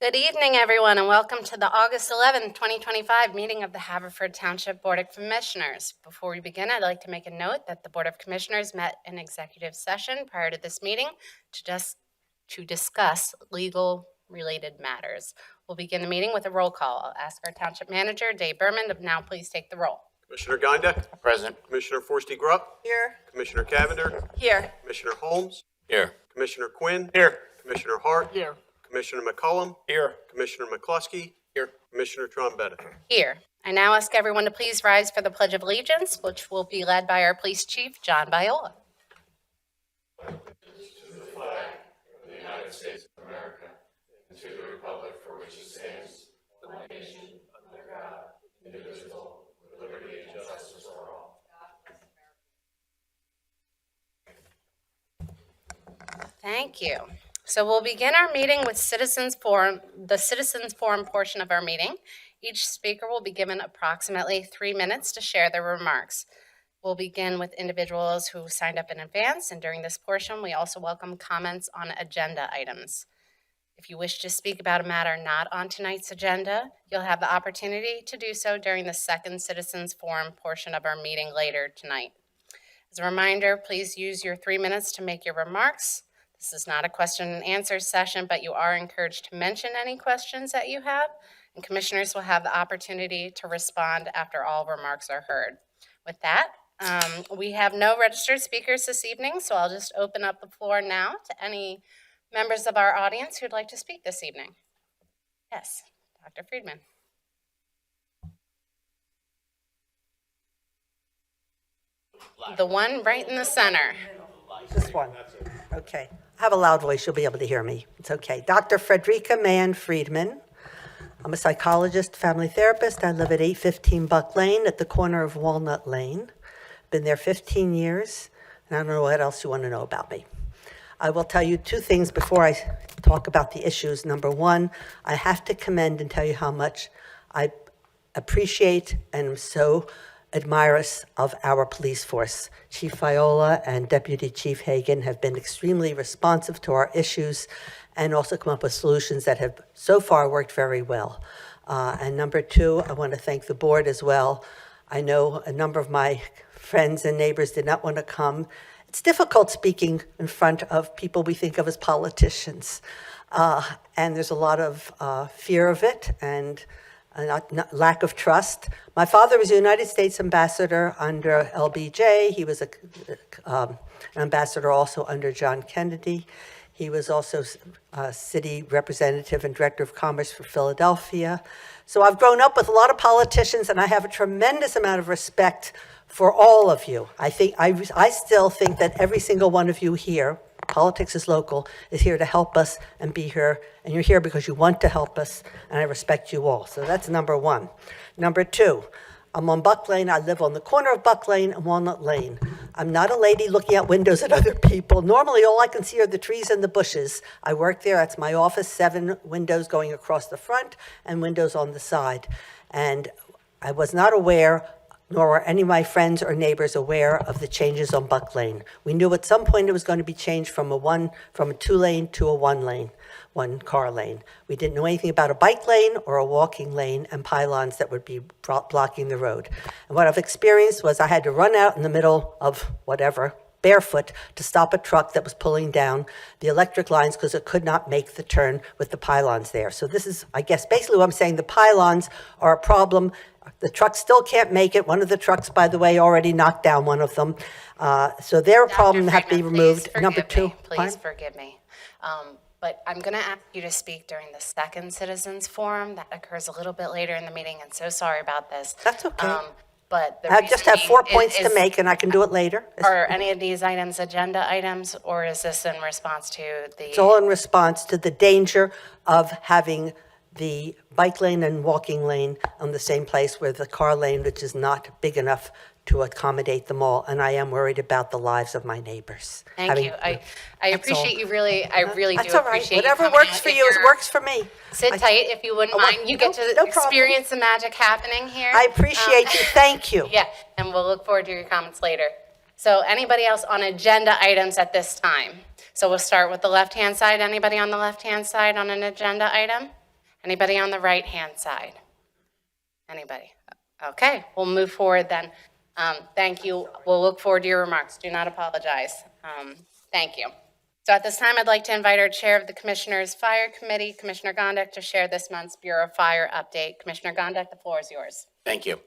Good evening, everyone, and welcome to the August 11th, 2025 meeting of the Haverford Township Board of Commissioners. Before we begin, I'd like to make a note that the Board of Commissioners met in executive session prior to this meeting to discuss legal-related matters. We'll begin the meeting with a roll call. I'll ask our Township Manager, Dave Berman, to now please take the roll. Commissioner Gondek. Present. Commissioner Forsty Grupp. Here. Commissioner Cavender. Here. Commissioner Holmes. Here. Commissioner Quinn. Here. Commissioner Hart. Here. Commissioner McCullum. Here. Commissioner McCluskey. Here. Commissioner Trombetta. Here. I now ask everyone to please rise for the Pledge of Allegiance, which will be led by our Police Chief, John Viola. To the flag of the United States of America and to the republic for which it stands, one nation, under God, indivisible, with liberty and justice for all. Thank you. So we'll begin our meeting with Citizens Forum, the Citizens Forum portion of our meeting. Each speaker will be given approximately 3 minutes to share their remarks. We'll begin with individuals who signed up in advance, and during this portion, we also welcome comments on agenda items. If you wish to speak about a matter not on tonight's agenda, you'll have the opportunity to do so during the second Citizens Forum portion of our meeting later tonight. As a reminder, please use your 3 minutes to make your remarks. This is not a question and answer session, but you are encouraged to mention any questions that you have, and commissioners will have the opportunity to respond after all remarks are heard. With that, we have no registered speakers this evening, so I'll just open up the floor now to any members of our audience who'd like to speak this evening. Yes, Dr. Friedman. The one right in the center. This one. Okay. I have a loud voice. You'll be able to hear me. It's okay. Dr. Frederica Mann Friedman. I'm a psychologist, family therapist. I live at 815 Buck Lane at the corner of Walnut Lane. Been there 15 years, and I don't know what else you want to know about me. I will tell you 2 things before I talk about the issues. Number 1, I have to commend and tell you how much I appreciate and am so admirers of our police force. Chief Viola and Deputy Chief Hagan have been extremely responsive to our issues and also come up with solutions that have so far worked very well. And number 2, I want to thank the board as well. I know a number of my friends and neighbors did not want to come. It's difficult speaking in front of people we think of as politicians. And there's a lot of fear of it and lack of trust. My father was a United States ambassador under LBJ. He was an ambassador also under John Kennedy. He was also a city representative and director of commerce for Philadelphia. So I've grown up with a lot of politicians, and I have a tremendous amount of respect for all of you. I still think that every single one of you here, politics is local, is here to help us and be here. And you're here because you want to help us, and I respect you all. So that's number 1. Number 2, I'm on Buck Lane. I live on the corner of Buck Lane and Walnut Lane. I'm not a lady looking out windows at other people. Normally, all I can see are the trees and the bushes. I work there. That's my office, 7 windows going across the front and windows on the side. And I was not aware, nor were any of my friends or neighbors aware of the changes on Buck Lane. We knew at some point it was going to be changed from a 2-lane to a 1-lane, 1-car lane. We didn't know anything about a bike lane or a walking lane and pylons that would be blocking the road. And what I've experienced was I had to run out in the middle of whatever, barefoot, to stop a truck that was pulling down the electric lines because it could not make the turn with the pylons there. So this is, I guess, basically what I'm saying. The pylons are a problem. The truck still can't make it. One of the trucks, by the way, already knocked down one of them. So they're a problem that have to be removed. Number 2. Please forgive me. But I'm going to ask you to speak during the second Citizens Forum. That occurs a little bit later in the meeting, and so sorry about this. That's okay. But I just have 4 points to make, and I can do it later. Are any of these items agenda items, or is this in response to the... It's all in response to the danger of having the bike lane and walking lane on the same place where the car lane, which is not big enough to accommodate them all, and I am worried about the lives of my neighbors. Thank you. I appreciate you really. I really That's do all right. appreciate Whatever you coming works out. for If you is you're- works for me. Sit tight if you wouldn't mind. You get to no problem. experience the magic happening here. I appreciate you. Thank you. Yeah, and we'll look forward to your comments later. So anybody else on agenda items at this time? So we'll start with the left-hand side. Anybody on the left-hand side on an agenda item? Anybody on the right-hand side? Anybody? Okay, we'll move forward then. Thank you. We'll look forward to your remarks. Do not apologize. Thank you. So at this time, I'd like to invite our Chair of the Commissioners' Fire Committee, Commissioner Gondek, to share this month's Bureau of Fire update. Commissioner Gondek, the floor is yours. Thank you.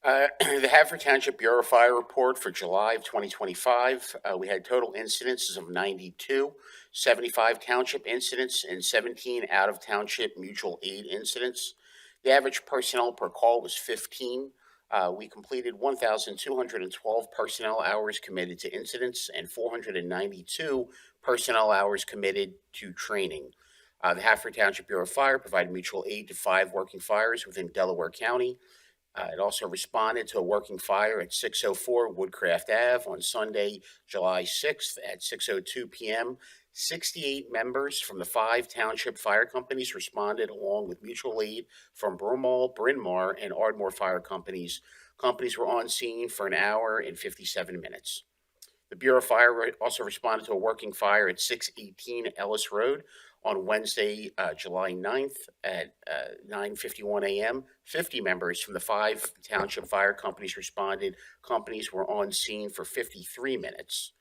The Haverford Township Bureau of Fire report for July of 2025. We had total incidences of 92, 75 township incidents, and 17 out-of-township mutual aid incidents. The average personnel per call was 15. We completed 1,212 personnel hours committed to incidents and 492 personnel hours committed to training. The Haverford Township Bureau of Fire provided mutual aid to 5 working fires within Delaware County. It also responded to a working fire at 604 Woodcraft Ave on Sunday, July 6th at 6:02 p.m. 68 members from the 5 township fire companies responded, along with mutual aid from Broomall, Bryn Mawr, and Ardmore fire companies. Companies were on scene for an hour and 57 minutes. The Bureau of Fire also responded to a working fire at 618 Ellis Road on Wednesday, July 9th at 9:51 a.m. 50 members from the 5 township fire companies responded. Companies were on scene for 53 minutes.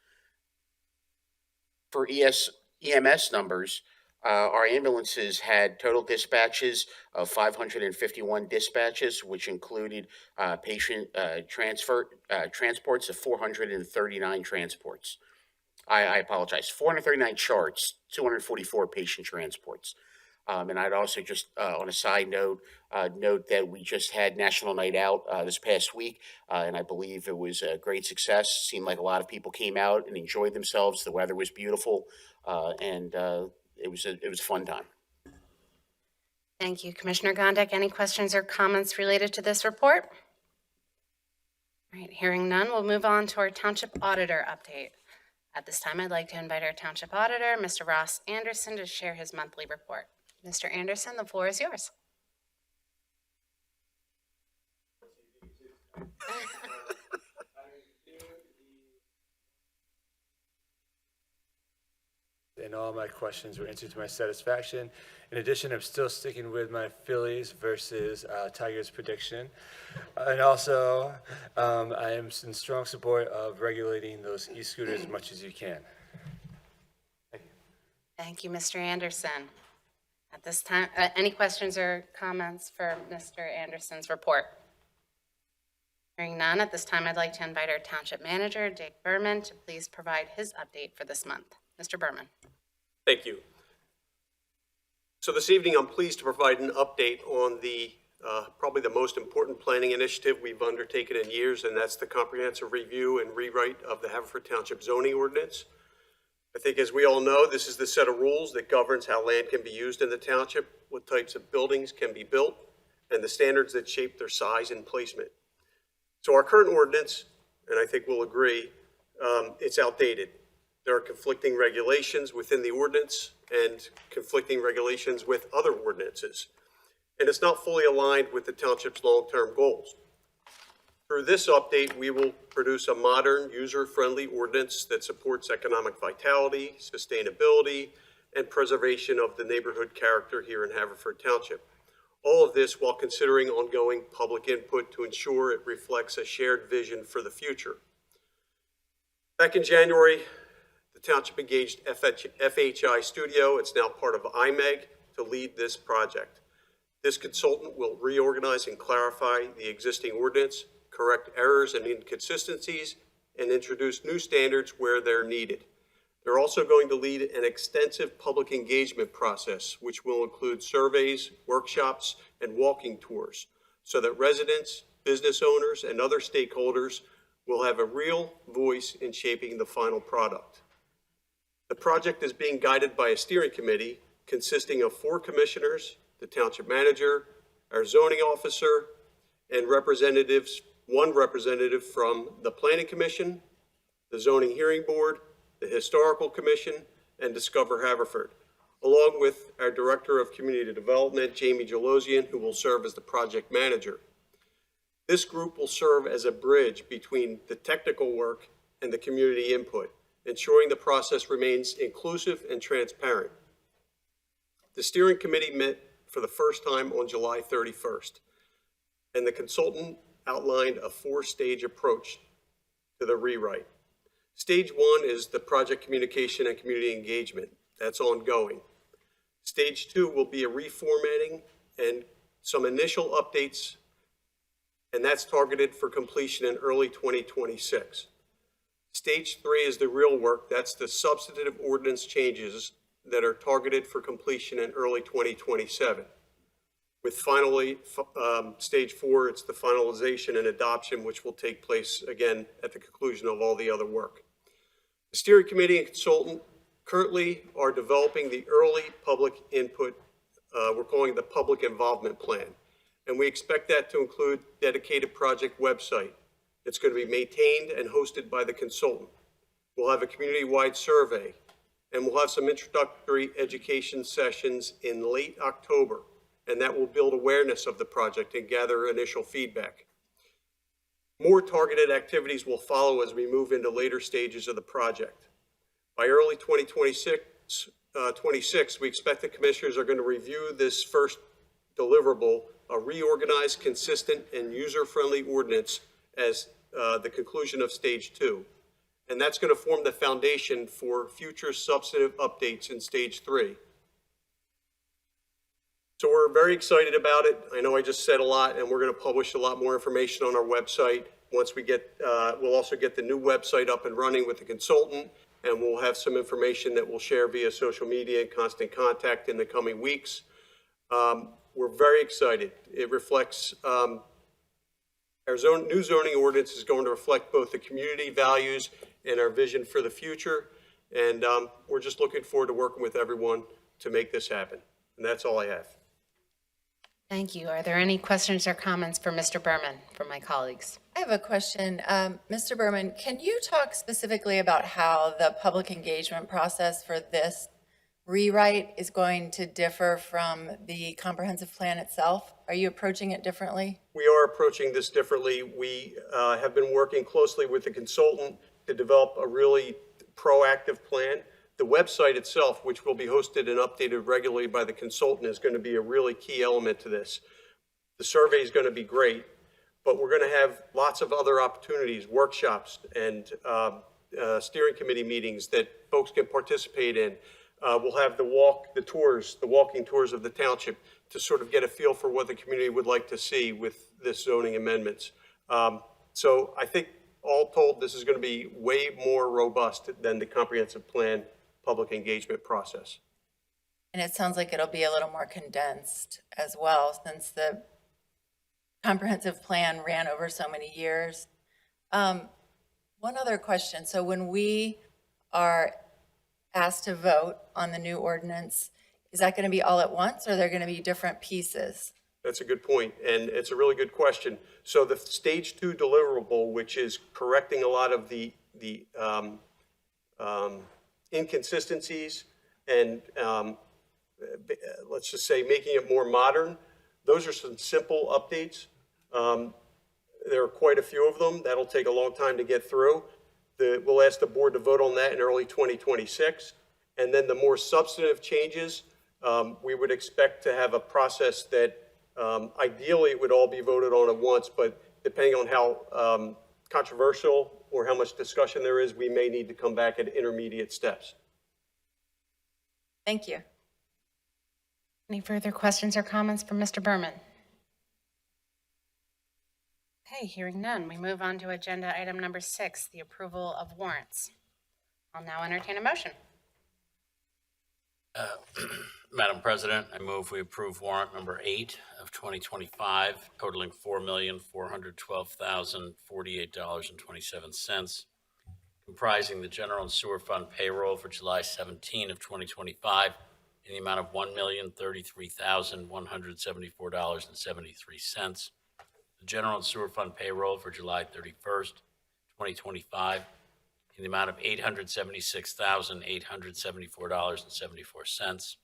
For EMS numbers, our ambulances had total dispatches of 551 dispatches, which included patient transports of 439 transports. I apologize, 439 charts, 244 patient transports. And I'd also just, on a side note, note that we just had National Night Out this past week, and I believe it was a great success. Seemed like a lot of people came out and enjoyed themselves. The weather was beautiful, and it was a fun time. Thank you. Commissioner Gondek, any questions or comments related to this report? All right, hearing none, we'll move on to our Township Auditor update. At this time, I'd like to invite our Township Auditor, Mr. Ross Anderson, to share his monthly report. Mr. Anderson, the floor is yours. And all my questions were answered to my satisfaction. In addition, I'm still sticking with my Phillies versus Tigers prediction. And also, I am in strong support of regulating those e-scooters as much as you can. Thank you. Thank you, Mr. Anderson. At this time, any questions or comments for Mr. Anderson's report? Hearing none, at this time, I'd like to invite our Township Manager, Dave Berman, to please provide his update for this month. Mr. Berman. Thank you. So this evening, I'm pleased to provide an update on the probably the most important planning initiative we've undertaken in years, and that's the comprehensive review and rewrite of the Haverford Township zoning ordinance. I think, as we all know, this is the set of rules that governs how land can be used in the township, what types of buildings can be built, and the standards that shape their size and placement. So our current ordinance, and I think we'll agree, it's outdated. There are conflicting regulations within the ordinance and conflicting regulations with other ordinances. And it's not fully aligned with the township's long-term goals. Through this update, we will produce a modern, user-friendly ordinance that supports economic vitality, sustainability, and preservation of the neighborhood character here in Haverford Township. All of this while considering ongoing public input to ensure it reflects a shared vision for the future. Back in January, the township engaged FHI Studio, it's now part of IMEG, to lead this project. This consultant will reorganize and clarify the existing ordinance, correct errors and inconsistencies, and introduce new standards where they're needed. They're also going to lead an extensive public engagement process, which will include surveys, workshops, and walking tours, so that residents, business owners, and other stakeholders will have a real voice in shaping the final product. The project is being guided by a steering committee consisting of 4 commissioners, the township manager, our zoning officer, and one representative from the Planning Commission, the Zoning Hearing Board, the Historical Commission, and Discover Haverford, along with our Director of Community Development, Jamie Jelosian, who will serve as the project manager. This group will serve as a bridge between the technical work and the community input, ensuring the process remains inclusive and transparent. The steering committee met for the first time on July 31st. And the consultant outlined a 4-stage approach to the rewrite. Stage 1 is the project communication and community engagement. That's ongoing. Stage 2 will be a reformatting and some initial updates, and that's targeted for completion in early 2026. Stage 3 is the real work. That's the substantive ordinance changes that are targeted for completion in early 2027. With finally, stage 4, it's the finalization and adoption, which will take place again at the conclusion of all the other work. The steering committee and consultant currently are developing the early public input, we're calling it the public involvement plan. And we expect that to include dedicated project website. It's going to be maintained and hosted by the consultant. We'll have a community-wide survey, and we'll have some introductory education sessions in late October, and that will build awareness of the project and gather initial feedback. More targeted activities will follow as we move into later stages of the project. By early 2026, we expect the commissioners are going to review this first deliverable, a reorganized, consistent, and user-friendly ordinance as the conclusion of stage 2. And that's going to form the foundation for future substantive updates in stage 3. So we're very excited about it. I know I just said a lot, and we're going to publish a lot more information on our website. Once we get, we'll also get the new website up and running with the consultant, and we'll have some information that we'll share via social media and constant contact in the coming weeks. We're very excited. It reflects, our new zoning ordinance is going to reflect both the community values and our vision for the future. And we're just looking forward to working with everyone to make this happen. And that's all I have. Thank you. Are there any questions or comments for Mr. Berman from my colleagues? I have a question. Mr. Berman, can you talk specifically about how the public engagement process for this rewrite is going to differ from the comprehensive plan itself? Are you approaching it differently? We are approaching this differently. We have been working closely with the consultant to develop a really proactive plan. The website itself, which will be hosted and updated regularly by the consultant, is going to be a really key element to this. The survey is going to be great, but we're going to have lots of other opportunities, workshops, and steering committee meetings that folks can participate in. We'll have the walking tours of the township to sort of get a feel for what the community would like to see with this zoning amendments. So I think all told, this is going to be way more robust than the comprehensive plan public engagement process. And it sounds like it'll be a little more condensed as well, since the comprehensive plan ran over so many years. One other question. So when we are asked to vote on the new ordinance, is that going to be all at once, or are there going to be different pieces? That's a good point, and it's a really good question. So the stage 2 deliverable, which is correcting a lot of the inconsistencies and let's just say making it more modern, those are some simple updates. There are quite a few of them. That'll take a long time to get through. We'll ask the board to vote on that in early 2026. And then the more substantive changes, we would expect to have a process that ideally it would all be voted on at once, but depending on how controversial or how much discussion there is, we may need to come back at intermediate steps. Thank you. Any further questions or comments from Mr. Berman? Okay, hearing none, we move on to agenda item number 6, the approval of warrants. I'll now entertain a motion. Madam President, I move we approve warrant number 8 of 2025, totaling $4,412,048.27, comprising the general and sewer fund payroll for July 17 of 2025 in the amount of $1,033,174.73, the general and sewer fund payroll for July 31st, 2025 in the amount of $876,874.74.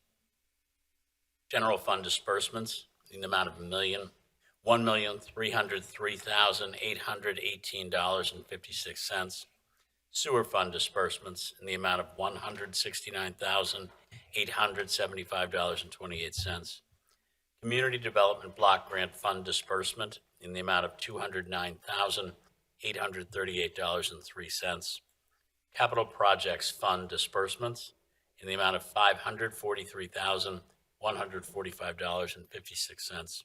General fund disbursements in the amount of $1,303,818.56. Sewer fund disbursements in the amount of $169,875.28. Community Development Block Grant Fund disbursement in the amount of $209,838.03. Capital Projects Fund disbursements in the amount of $543,145.56.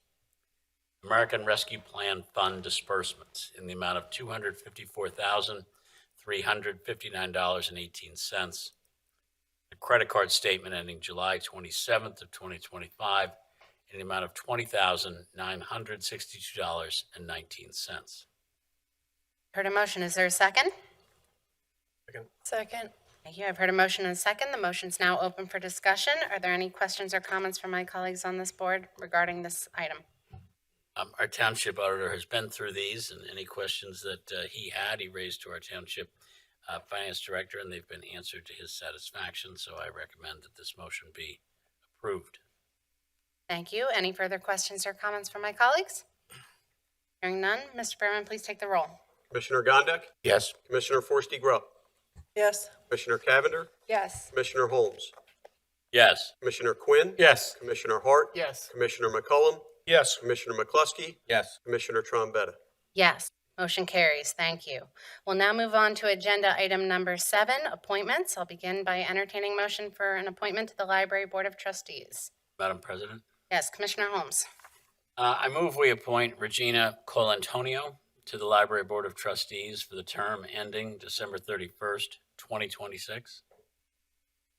American Rescue Plan Fund disbursements in the amount of $254,359.18. The credit card statement ending July 27th of 2025 in the amount of $20,962.19. Heard a motion. Is there a second? Second. Thank you. I've heard a motion and a second. The motion's now open for discussion. Are there any questions or comments from my colleagues on this board regarding this item? Our township auditor has been through these, and any questions that he raised to our township finance director, and they've been answered to his satisfaction. So I recommend that this motion be approved. Thank you. Any further questions or comments from my colleagues? Hearing none, Mr. Berman, please take the roll. Commissioner Gondik. Yes. Commissioner Forresty Grubb. Yes. Commissioner Cavender. Yes. Commissioner Holmes. Yes. Commissioner Quinn. Yes. Commissioner Hart. Yes. Commissioner McCullum. Yes. Commissioner McCluskey. Yes. Commissioner Trombetta. Yes. Motion carries. Thank you. We'll now move on to agenda item number 7, appointments. I'll begin by entertaining motion for an appointment to the Library Board of Trustees. Madam President, Yes, Commissioner Holmes. I move we appoint Regina Colantonio to the Library Board of Trustees for the term ending December 31st, 2026.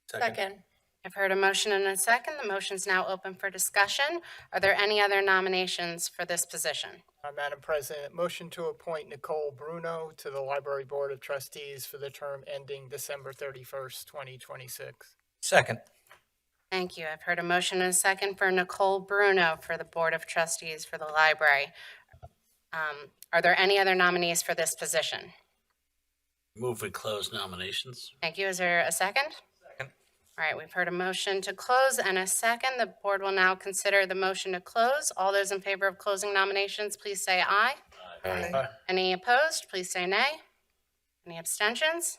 Second. I've heard a motion and a second. The motion's now open for discussion. Are there any other nominations for this position? Madam President, motion to appoint Nicole Bruno to the Library Board of Trustees for the term ending December 31st, 2026. Second. Thank you. I've heard a motion and a second for Nicole Bruno for the Board of Trustees for the library. Are there any other nominees for this position? Move we close nominations. Thank you. Is there a second? Second. All right, we've heard a motion to close and a second. The board will now consider the motion to close. All those in favor of closing nominations, please say aye. Aye. Any opposed, please say nay. Any abstentions?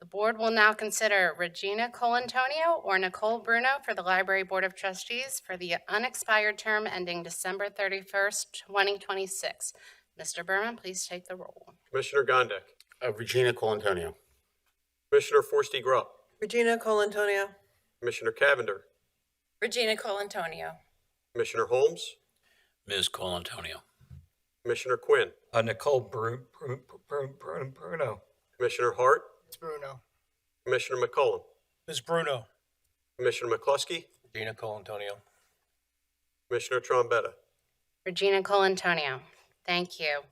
The board will now consider Regina Colantonio or Nicole Bruno for the Library Board of Trustees for the unexpired term ending December 31st, 2026. Mr. Berman, please take the roll. Commissioner Gondik. Regina Colantonio. Commissioner Forresty Grubb. Regina Colantonio. Commissioner Cavender. Regina Colantonio. Commissioner Holmes. Ms. Colantonio. Commissioner Quinn. Nicole Bruno. Commissioner Hart. It's Bruno. Commissioner McCullum. Ms. Bruno. Commissioner McCluskey. Gina Colantonio. Commissioner Trombetta. Regina Colantonio. Thank you.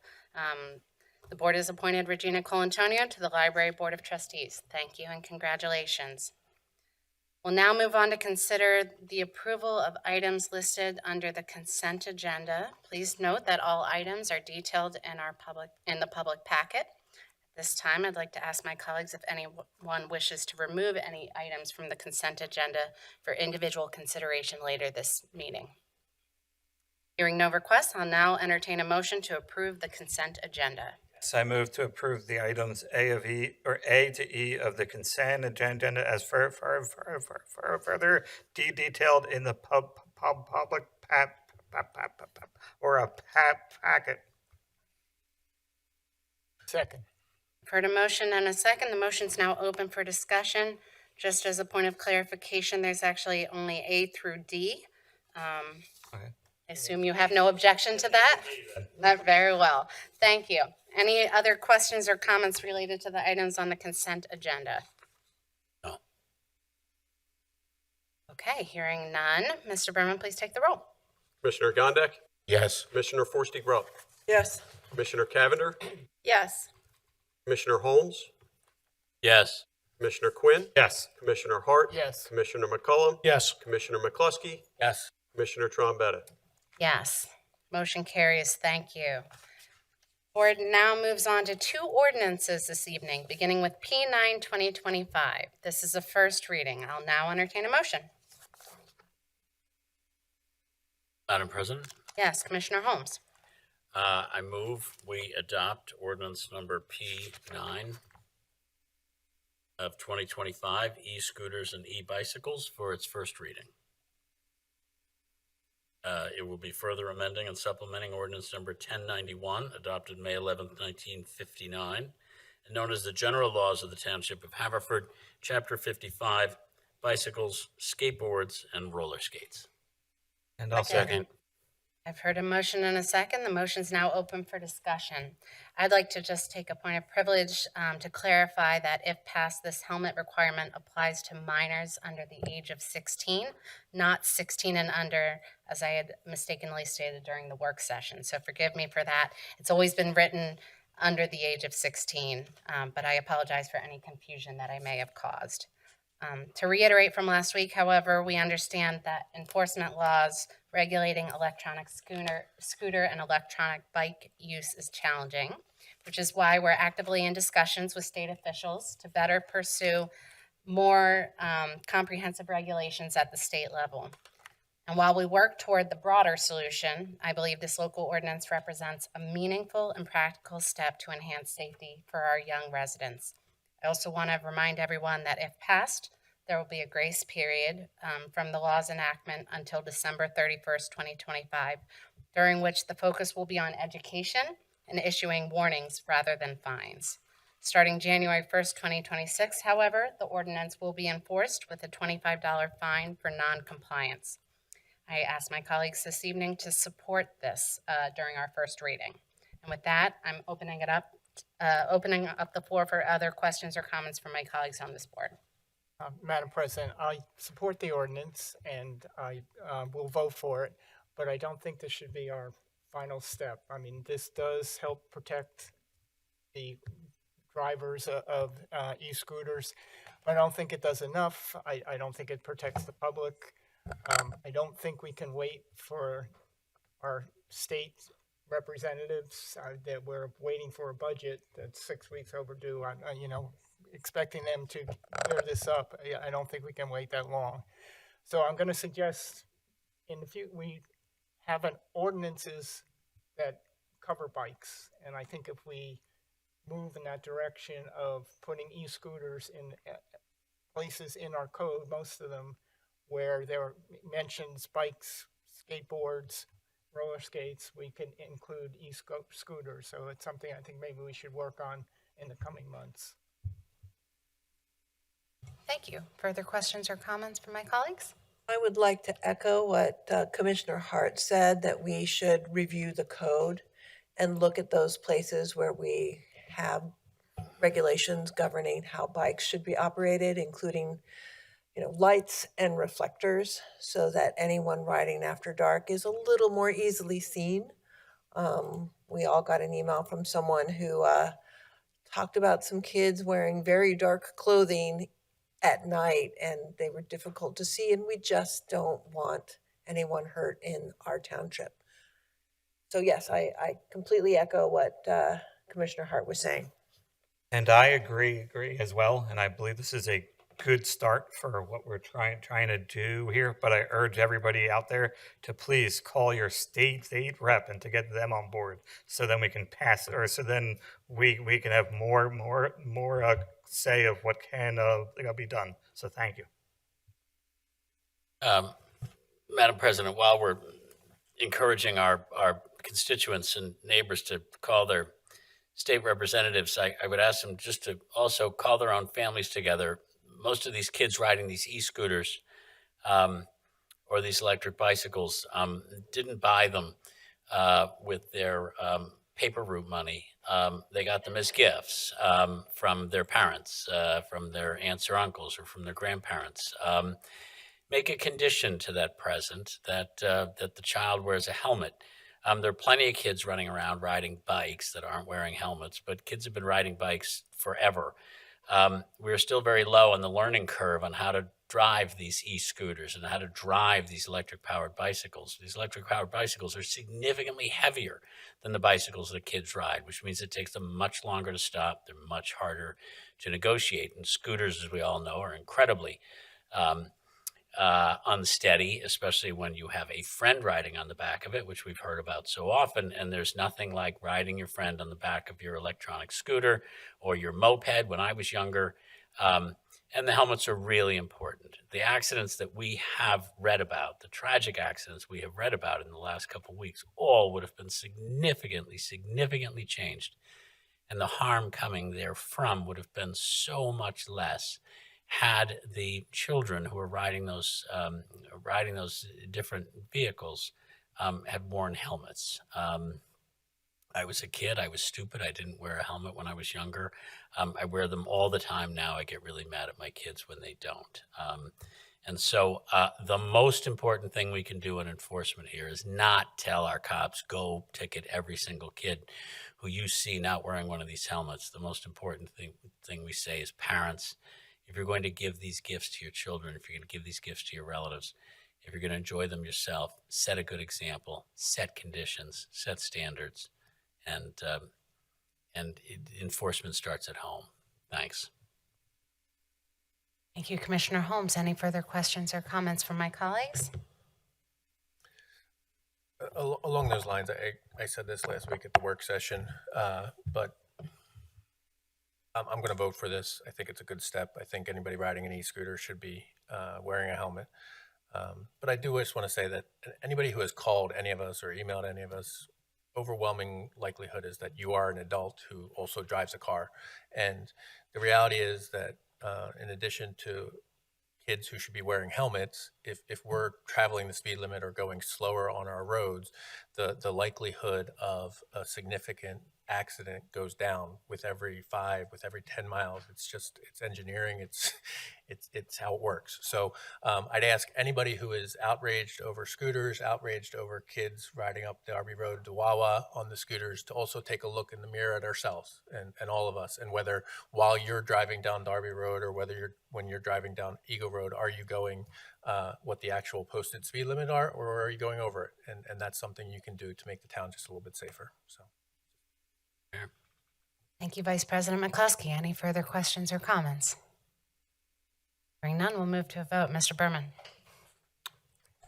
The board has appointed Regina Colantonio to the Library Board of Trustees. Thank you and congratulations. We'll now move on to consider the approval of items listed under the consent agenda. Please note that all items are detailed in the public packet. At this time, I'd like to ask my colleagues if anyone wishes to remove any items from the consent agenda for individual consideration later this meeting. Hearing no requests, I'll now entertain a motion to approve the consent agenda. So I move to approve the items A to E of the consent agenda as further detailed in the public packet. Second. I've heard a motion and a second. The motion's now open for discussion. Just as a point of clarification, there's actually only A through D. Okay. I assume you have no objection to that? Very well. Thank you. Any other questions or comments related to the items on the consent agenda? No. Okay, hearing none. Mr. Berman, please take the roll. Commissioner Gondik. Yes. Commissioner Forresty Grubb. Yes. Commissioner Cavender. Yes. Commissioner Holmes. Yes. Commissioner Quinn. Yes. Commissioner Hart. Yes. Commissioner McCullum. Yes. Commissioner McCluskey. Yes. Commissioner Trombetta. Yes. Motion carries. Thank you. Board now moves on to 2 ordinances this evening, beginning with P9 2025. This is a first reading. I'll now entertain a motion. Madam President, Yes, Commissioner Holmes. I move we adopt ordinance number P9 of 2025, e-scooters and e-bicycles for its first reading. It will be further amending and supplementing ordinance number 1091, adopted May 11th, 1959, and known as the General Laws of the Township of Haverford, Chapter 55, bicycles, skateboards, and roller skates. And I'll Second. I've heard a motion and a second. The motion is now open for discussion. I'd like to just take a point of privilege to clarify that if passed, this helmet requirement applies to minors under the age of 16, not 16 and under, as I had mistakenly stated during the work session. So forgive me for that. It's always been written under the age of 16, but I apologize for any confusion that I may have caused. To reiterate from last week, however, we understand that enforcement laws regulating electronic scooter and electronic bike use is challenging, which is why we're actively in discussions with state officials to better pursue more comprehensive regulations at the state level. And while we work toward the broader solution, I believe this local ordinance represents a meaningful and practical step to enhance safety for our young residents. I also want to remind everyone that if passed, there will be a grace period from the law's enactment until December 31st, 2025, during which the focus will be on education and issuing warnings rather than fines. Starting January 1st, 2026, however, the ordinance will be enforced with a $25 fine for noncompliance. I ask my colleagues this evening to support this during our first reading. And with that, I'm opening up the floor for other questions or comments from my colleagues on this board. Madam President, I support the ordinance and I will vote for it, but I don't think this should be our final step. I mean, this does help protect the drivers of e-scooters, but I don't think it does enough. I don't think it protects the public. I don't think we can wait for our state representatives that we're waiting for a budget that's 6 weeks overdue. Expecting them to clear this up. I don't think we can wait that long. So I'm going to suggest we have an ordinances that cover bikes. And I think if we move in that direction of putting e-scooters in places in our code, most of them where there mentions bikes, skateboards, roller skates, we can include e-scooters. So it's something I think maybe we should work on in the coming months. Thank you. Further questions or comments from my colleagues? I would like to echo what Commissioner Hart said, that we should review the code and look at those places where we have regulations governing how bikes should be operated, including, lights and reflectors, so that anyone riding after dark is a little more easily seen. We all got an email from someone who talked about some kids wearing very dark clothing at night, and they were difficult to see, and we just don't want anyone hurt in our township. So yes, I completely echo what Commissioner Hart was saying. And I agree as well. And I believe this is a good start for what we're trying to do here. But I urge everybody out there to please call your state rep and to get them on board, so then we can pass it, or so then we can have more say of what can be done. So thank you. Madam President, while we're encouraging our constituents and neighbors to call their state representatives, I would ask them just to also call their own families together. Most of these kids riding these e-scooters or these electric bicycles didn't buy them with their paper route money. They got them as gifts from their parents, from their aunts or uncles, or from their grandparents. Make a condition to that present that the child wears a helmet. There are plenty of kids running around riding bikes that aren't wearing helmets, but kids have been riding bikes forever. We're still very low on the learning curve on how to drive these e-scooters and how to drive these electric-powered bicycles. These electric-powered bicycles are significantly heavier than the bicycles that kids ride, which means it takes them much longer to stop. They're much harder to negotiate. And scooters, as we all know, are incredibly unsteady, especially when you have a friend riding on the back of it, which we've heard about so often. And there's nothing like riding your friend on the back of your electronic scooter or your moped. When I was younger, And the helmets are really important. The accidents that we have read about, the tragic accidents we have read about in the last couple of weeks, all would have been significantly changed. And the harm coming therefrom would have been so much less had the children who were riding those different vehicles had worn helmets. I was a kid. I was stupid. I didn't wear a helmet when I was younger. I wear them all the time now. I get really mad at my kids when they don't. And so the most important thing we can do in enforcement here is not tell our cops, go ticket every single kid who you see not wearing one of these helmets. The most important thing we say is, parents, if you're going to give these gifts to your children, if you're going to give these gifts to your relatives, if you're going to enjoy them yourself, set a good example, set conditions, set standards. And enforcement starts at home. Thanks. Thank you, Commissioner Holmes. Any further questions or comments from my colleagues? Along those lines, I said this last week at the work session, but I'm going to vote for this. I think it's a good step. I think anybody riding an e-scooter should be wearing a helmet. But I do just want to say that anybody who has called any of us or emailed any of us, overwhelming likelihood is that you are an adult who also drives a car. And the reality is that in addition to kids who should be wearing helmets, if we're traveling the speed limit or going slower on our roads, the likelihood of a significant accident goes down with every 10 miles. It's engineering. It's how it works. So I'd ask anybody who is outraged over scooters, outraged over kids riding up Darby Road to Wawa on the scooters, to also take a look in the mirror at ourselves and all of us, and whether while you're driving down Darby Road or when you're driving down Eagle Road, are you going what the actual posted speed limit are, or are you going over it? And that's something you can do to make the town just a little bit safer. So. Thank you, Vice President McCluskey. Any further questions or comments? Hearing none, we'll move to a vote. Mr. Berman?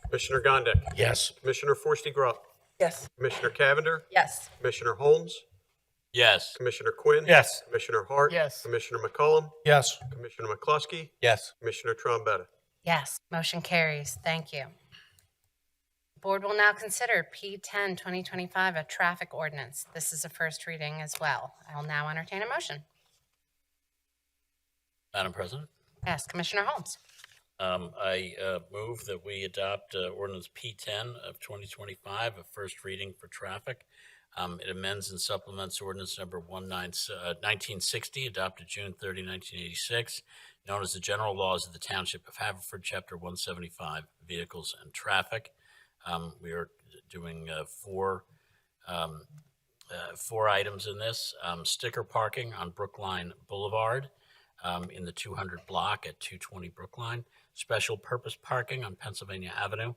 Commissioner Gondik. Yes. Commissioner Forresty-Grubb. Yes. Commissioner Cavender. Yes. Commissioner Holmes. Yes. Commissioner Quinn. Yes. Commissioner Hart. Yes. Commissioner McCollum. Yes. Commissioner McCluskey. Yes. Commissioner Trombetta. Yes, motion carries. Thank you. The board will now consider P10 2025, a traffic ordinance. This is a first reading as well. I will now entertain a motion. Madam President, Yes, Commissioner Holmes. I move that we adopt ordinance P10 of 2025, a first reading for traffic. It amends and supplements ordinance number 1960, adopted June 30, 1986, known as the General Laws of the Township of Haverford, Chapter 175, Vehicles and Traffic. We are doing four items in this. Sticker parking on Brookline Boulevard in the 200 block at 220 Brookline. Special purpose parking on Pennsylvania Avenue.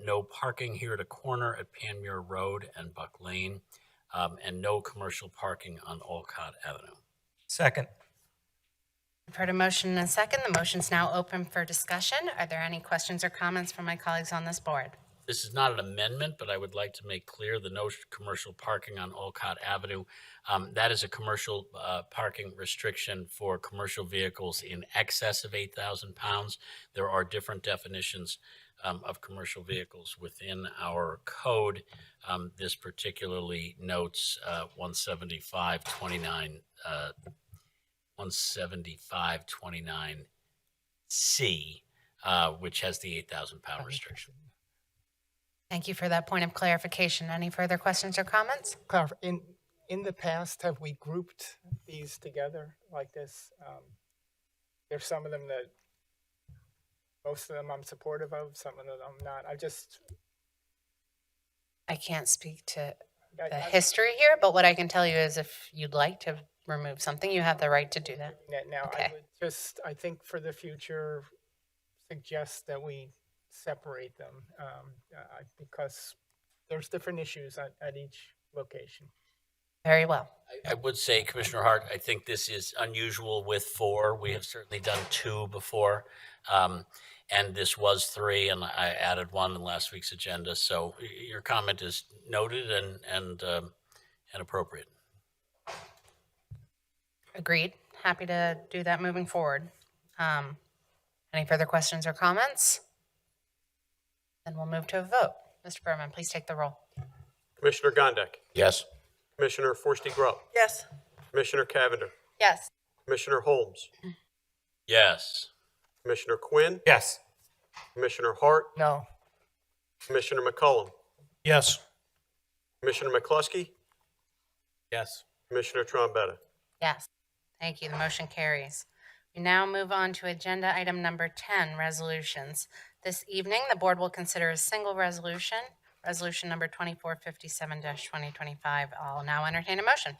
No parking here at a corner at Panmure Road and Buck Lane. And no commercial parking on Olcott Avenue. Second. I've heard a motion and a second. The motion's now open for discussion. Are there any questions or comments from my colleagues on this board? This is not an amendment, but I would like to make clear the no commercial parking on Olcott Avenue. That is a commercial parking restriction for commercial vehicles in excess of 8,000 pounds. There are different definitions of commercial vehicles within our code. This particularly notes 17529C, which has the 8,000 pound restriction. Thank you for that point of clarification. Any further questions or comments? In the past, have we grouped these together like this? There's some of them that, most of them I'm supportive of, some of them I'm not. I can't speak to the I- history here, but what I can tell you is if you'd like to remove something, you have the right to do that. Now, Okay. I would I think for the future, suggest that we separate them because there's different issues at each location. Very well. I would say, Commissioner Hart, I think this is unusual with 4. We have certainly done 2 before, and this was 3, and I added 1 in last week's agenda. So your comment is noted and appropriate. Agreed. Happy to do that moving forward. Any further questions or comments? Then we'll move to a vote. Mr. Berman, please take the roll. Commissioner Gondik. Yes. Commissioner Forresty-Grubb. Yes. Commissioner Cavender. Yes. Commissioner Holmes. Yes. Commissioner Quinn. Yes. Commissioner Hart. No. Commissioner McCollum. Yes. Commissioner McCluskey. Yes. Commissioner Trombetta. Yes. Thank you. The motion carries. We now move on to agenda item number 10, resolutions. This evening, the board will consider a single resolution, resolution number 2457-2025. I'll now entertain a motion.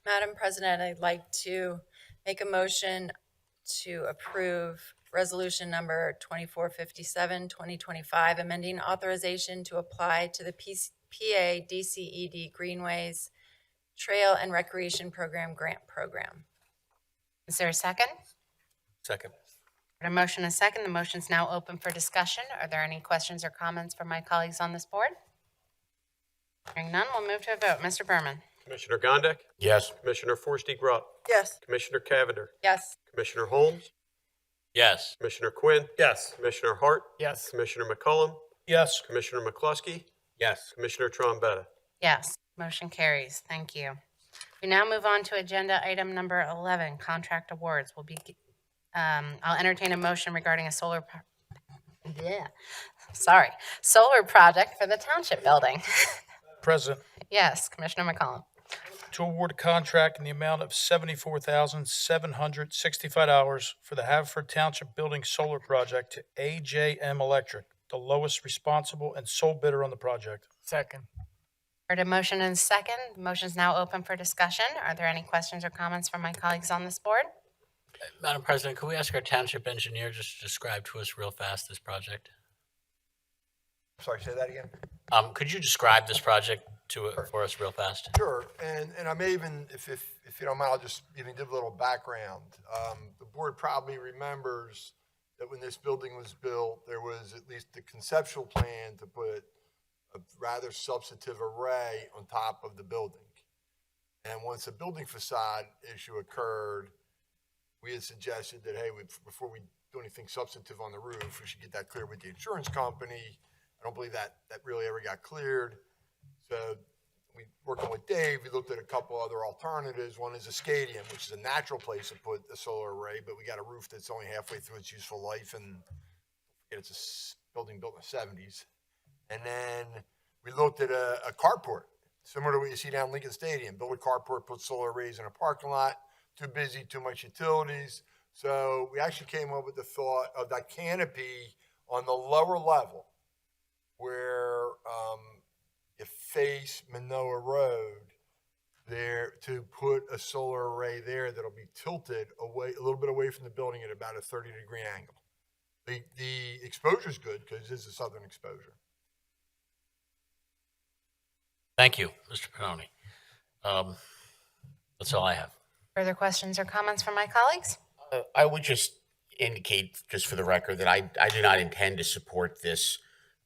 Madam President, I'd like to make a motion to approve resolution number 2457-2025, amending authorization to apply to the PA DCED Greenways Trail and Recreation Program Grant Program. Is there a second? Second. A motion and a second. The motion is now open for discussion. Are there any questions or comments from my colleagues on this board? Hearing none, we'll move to a vote. Mr. Berman? Commissioner Gondik. Yes. Commissioner Forresty-Grubb. Yes. Commissioner Cavender. Yes. Commissioner Holmes. Yes. Commissioner Quinn. Yes. Commissioner Hart. Yes. Commissioner McCollum. Yes. Commissioner McCluskey. Yes. Commissioner Trombetta. Yes. Motion carries. Thank you. We now move on to agenda item number 11, contract awards. I'll entertain a motion regarding a solar project for the township building. President, Yes, Commissioner McCollum. to award a contract in the amount of $74,765 for the Haverford Township Building Solar Project to AJM Electric, the lowest responsible and sole bidder on the project. Second. Heard a motion and a second. The motion is now open for discussion. Are there any questions or comments from my colleagues on this board? Madam President, could we ask our township engineer just to describe to us real fast this project? Sorry, say that again? Could you describe this project for us real fast? Sure, and I may even, if you don't mind, I'll just even give a little background. The board probably remembers that when this building was built, there was at least the conceptual plan to put a rather substantive array on top of the building. And once the building facade issue occurred, we had suggested that, hey, before we do anything substantive on the roof, we should get that cleared with the insurance company. I don't believe that really ever got cleared. So we, working with Dave, we looked at a couple other alternatives. One is a stadium, which is a natural place to put a solar array, but we got a roof that's only halfway through its useful life, and it's a building built in the 70s. And then we looked at a carport, similar to what you see down Lincoln Stadium. Build a carport, put solar arrays in a parking lot. Too busy, too much utilities. So we actually came up with the thought of that canopy on the lower level where you face Manoa Road there, to put a solar array there that'll be tilted away, a little bit away from the building at about a 30-degree angle. The exposure's good because this is a southern exposure. Thank you, Mr. Pannoni. That's all I have. Further questions or comments from my colleagues? I would just indicate, just for the record, that I do not intend to support this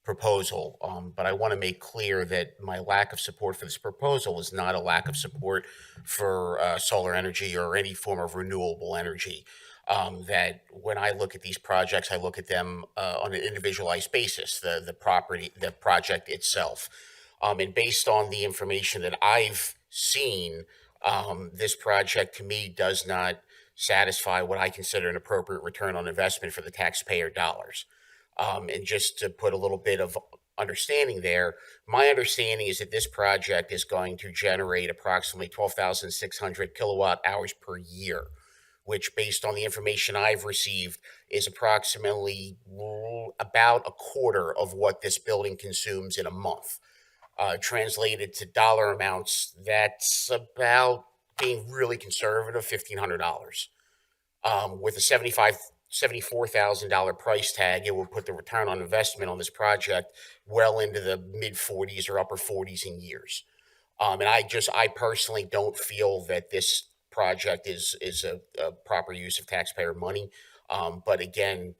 proposal, but I want to make clear that my lack of support for this proposal is not a lack of support for solar energy or any form of renewable energy. That when I look at these projects, I look at them on an individualized basis, the project itself. And based on the information that I've seen, this project to me does not satisfy what I consider an appropriate return on investment for the taxpayer dollars. And just to put a little bit of understanding there, my understanding is that this project is going to generate approximately 12,600 kilowatt hours per year, which, based on the information I've received, is approximately about a quarter of what this building consumes in a month. Translated to dollar amounts, that's about, being really conservative, $1,500. With a $74,000 price tag, it would put the return on investment on this project well into the mid 40s or upper 40s in years. And I personally don't feel that this project is a proper use of taxpayer money. But again,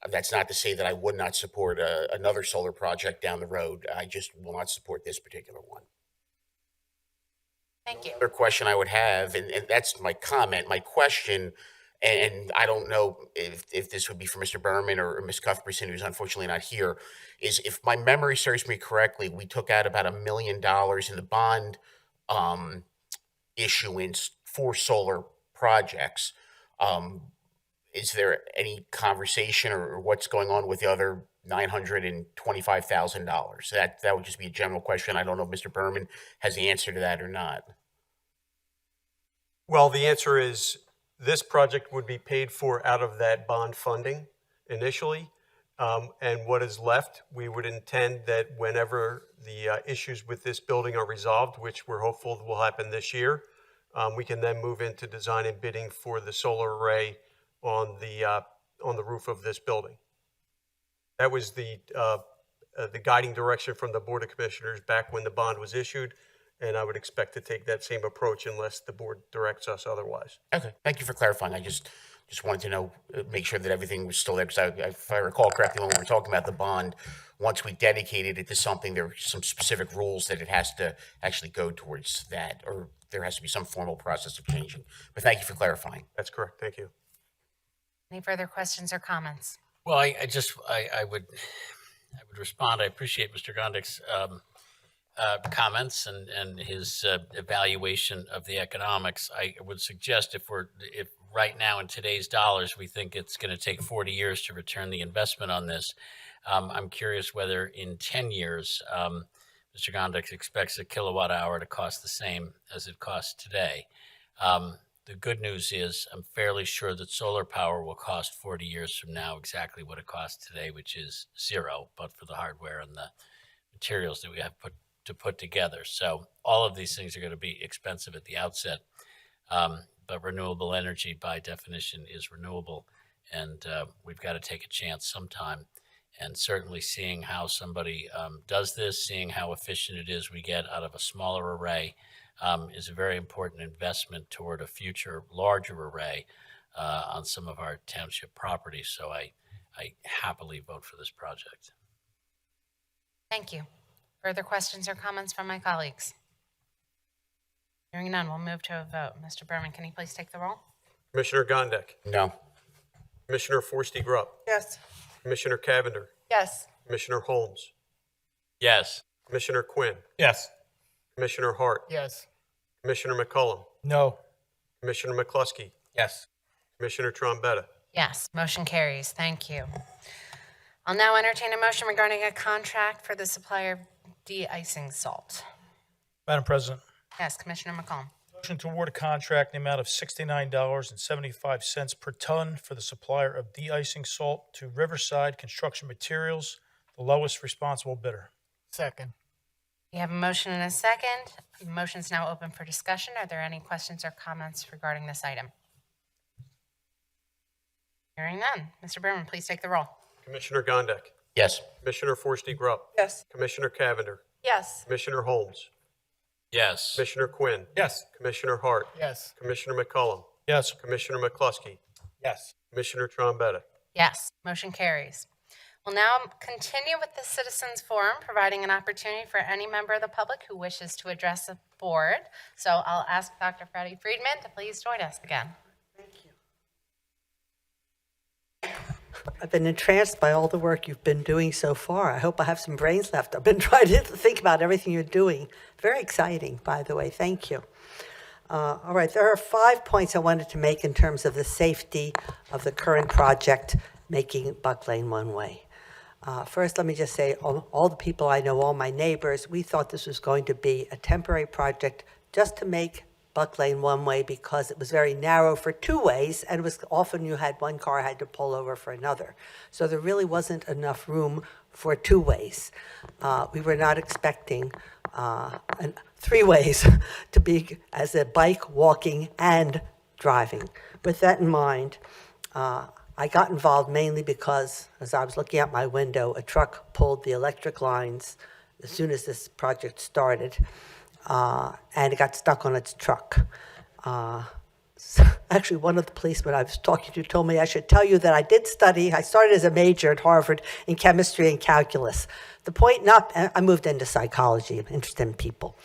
that's not to say that I would not support another solar project down the road. I just will not support this particular one. Thank you. Another question I would have, and that's my comment. My question, and I don't know if this would be for Mr. Berman or Ms. Cuthbertson, who's unfortunately not here, is if my memory serves me correctly, we took out about $1 million in the bond issuance for solar projects. Is there any conversation or what's going on with the other $925,000? That would just be a general question. I don't know if Mr. Berman has the answer to that or not. Well, the answer is this project would be paid for out of that bond funding initially. And what is left, we would intend that whenever the issues with this building are resolved, which we're hopeful will happen this year, we can then move into design and bidding for the solar array on the roof of this building. That was the guiding direction from the Board of Commissioners back when the bond was issued, and I would expect to take that same approach unless the board directs us otherwise. Okay, thank you for clarifying. I just wanted to know, make sure that everything was still there, because if I recall correctly, when we were talking about the bond, once we dedicated it to something, there were some specific rules that it has to actually go towards that, or there has to be some formal process of changing. But thank you for clarifying. That's correct. Thank you. Any further questions or comments? Well, I would respond. I appreciate Mr. Gondik's comments and his evaluation of the economics. I would suggest if right now in today's dollars, we think it's going to take 40 years to return the investment on this. I'm curious whether in 10 years, Mr. Gondik expects a kilowatt hour to cost the same as it costs today. The good news is I'm fairly sure that solar power will cost 40 years from now exactly what it costs today, which is zero, but for the hardware and the materials that we have to put together. So all of these things are going to be expensive at the outset, but renewable energy by definition is renewable, and we've got to take a chance sometime. And certainly seeing how somebody does this, seeing how efficient it is we get out of a smaller array, is a very important investment toward a future larger array on some of our township properties. So I happily vote for this project. Thank you. Further questions or comments from my colleagues? Hearing none, we'll move to a vote. Mr. Berman, can you please take the roll? Commissioner Gondik. No. Commissioner Forresty-Grubb. Yes. Commissioner Cavender. Yes. Commissioner Holmes. Yes. Commissioner Quinn. Yes. Commissioner Hart. Yes. Commissioner McCullum. No. Commissioner McCluskey. Yes. Commissioner Trombetta. Yes, motion carries. Thank you. I'll now entertain a motion regarding a contract for the supplier of de-icing salt. Madam President, Yes, Commissioner McCollum. motion to award a contract in the amount of $69.75 per ton for the supplier of de-icing salt to Riverside Construction Materials, the lowest responsible bidder. Second. We have a motion and a second. The motion is now open for discussion. Are there any questions or comments regarding this item? Hearing none. Mr. Berman, please take the roll. Commissioner Gondik. Yes. Commissioner Forresty-Grubb. Yes. Commissioner Cavender. Yes. Commissioner Holmes. Yes. Commissioner Quinn. Yes. Commissioner Hart. Yes. Commissioner McCullum. Yes. Commissioner McCluskey. Yes. Commissioner Trombetta. Yes, motion carries. We'll now continue with the Citizens Forum, providing an opportunity for any member of the public who wishes to address the board. So I'll ask Dr. Freddie Friedman to please join us again. I've been entranced by all the work you've been doing so far. I hope I have some brains left. I've been trying to think about everything you're doing. Very exciting, by the way. Thank you. All right, there are 5 points I wanted to make in terms of the safety of the current project, making Buck Lane one-way. First, let me just say, all the people I know, all my neighbors, we thought this was going to be a temporary project just to make Buck Lane one-way because it was very narrow for two ways, and it was often you had one car had to pull over for another. So there really wasn't enough room for two ways. We were not expecting three ways to be as a bike, walking, and driving. With that in mind, I got involved mainly because as I was looking out my window, a truck pulled the electric lines as soon as this project started, and it got stuck on its truck. Actually, one of the policemen I was talking to told me I should tell you that I did study. I started as a major at Harvard in chemistry and calculus. The point I moved into psychology. I'm interested in people.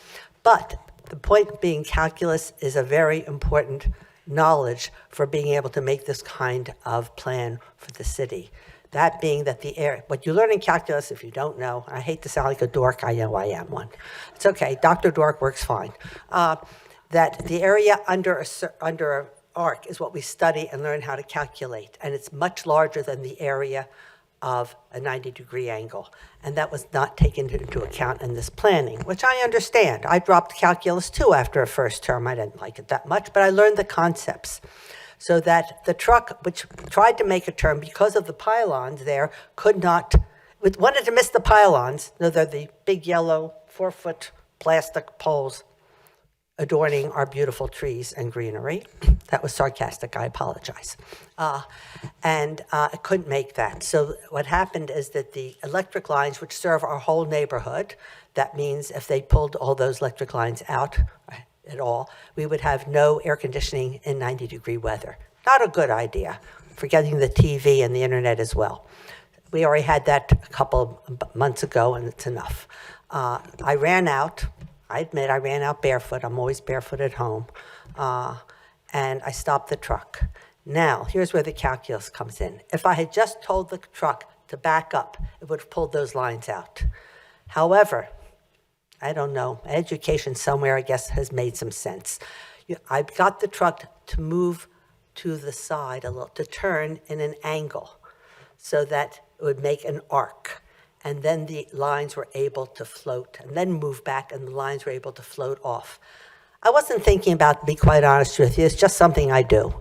But the point being calculus is a very important knowledge for being able to make this kind of plan for the city. That being that the area, what you learn in calculus, if you don't know, I hate to sound like a dork, I know I am one. It's okay, Dr. Dork works fine. That the area under an arc is what we study and learn how to calculate, and it's much larger than the area of a 90-degree angle. And that was not taken into account in this planning, which I understand. I dropped calculus too after a first term. I didn't like it that much, but I learned the concepts. So that the truck, which tried to make a turn because of the pylons there, could not, it wanted to miss the pylons. No, they're the big yellow 4-foot plastic poles adorning our beautiful trees and greenery. That was sarcastic, I apologize. It couldn't make that. So what happened is that the electric lines, which serve our whole neighborhood, that means if they pulled all those electric lines out at all, we would have no air conditioning in 90-degree weather. Not a good idea, forgetting the TV and the internet as well. We already had that a couple of months ago, and it's enough. I ran out. I admit I ran out barefoot. I'm always barefoot at home. And I stopped the truck. Now, here's where the calculus comes in. If I had just told the truck to back up, it would have pulled those lines out. However, I don't know, education somewhere, I guess, has made some sense. I got the truck to move to the side a little, to turn in an angle so that it would make an arc. And then the lines were able to float and then move back and the lines were able to float off. I wasn't thinking about, to be quite honest with you, it's just something I do.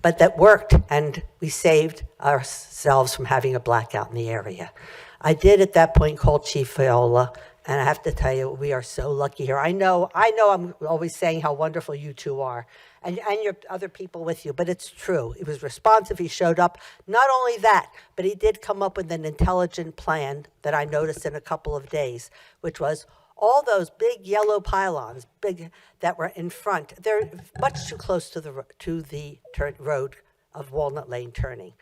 But that worked, and we saved ourselves from having a blackout in the area. I did at that point call Chief Viola, and I have to tell you, we are so lucky here. I know I'm always saying how wonderful you two are, and your other people with you, but it's true. He was responsive, he showed up. Not only that, but he did come up with an intelligent plan that I noticed in a couple of days, which was all those big yellow pylons, that were in front, they're much too close to the road of Walnut Lane turning.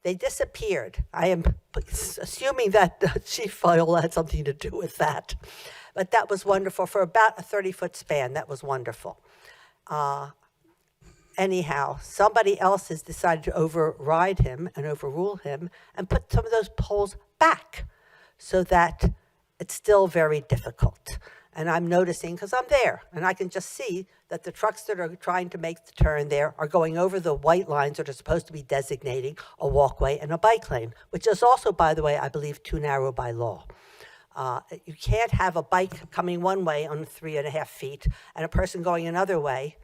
They disappeared. I am assuming that Chief Viola had something to do with that. But that was wonderful. For about a 30-foot span, that was wonderful. Anyhow, somebody else has decided to override him and overrule him and put some of those poles back so that it's still very difficult. And I'm noticing, because I'm there, and I can just see that the trucks that are trying to make the turn there are going over the white lines that are supposed to be designating a walkway and a bike lane, which is also, by the way, I believe, too narrow by law. You can't have a bike coming one way on 3.5 feet and a person going another way,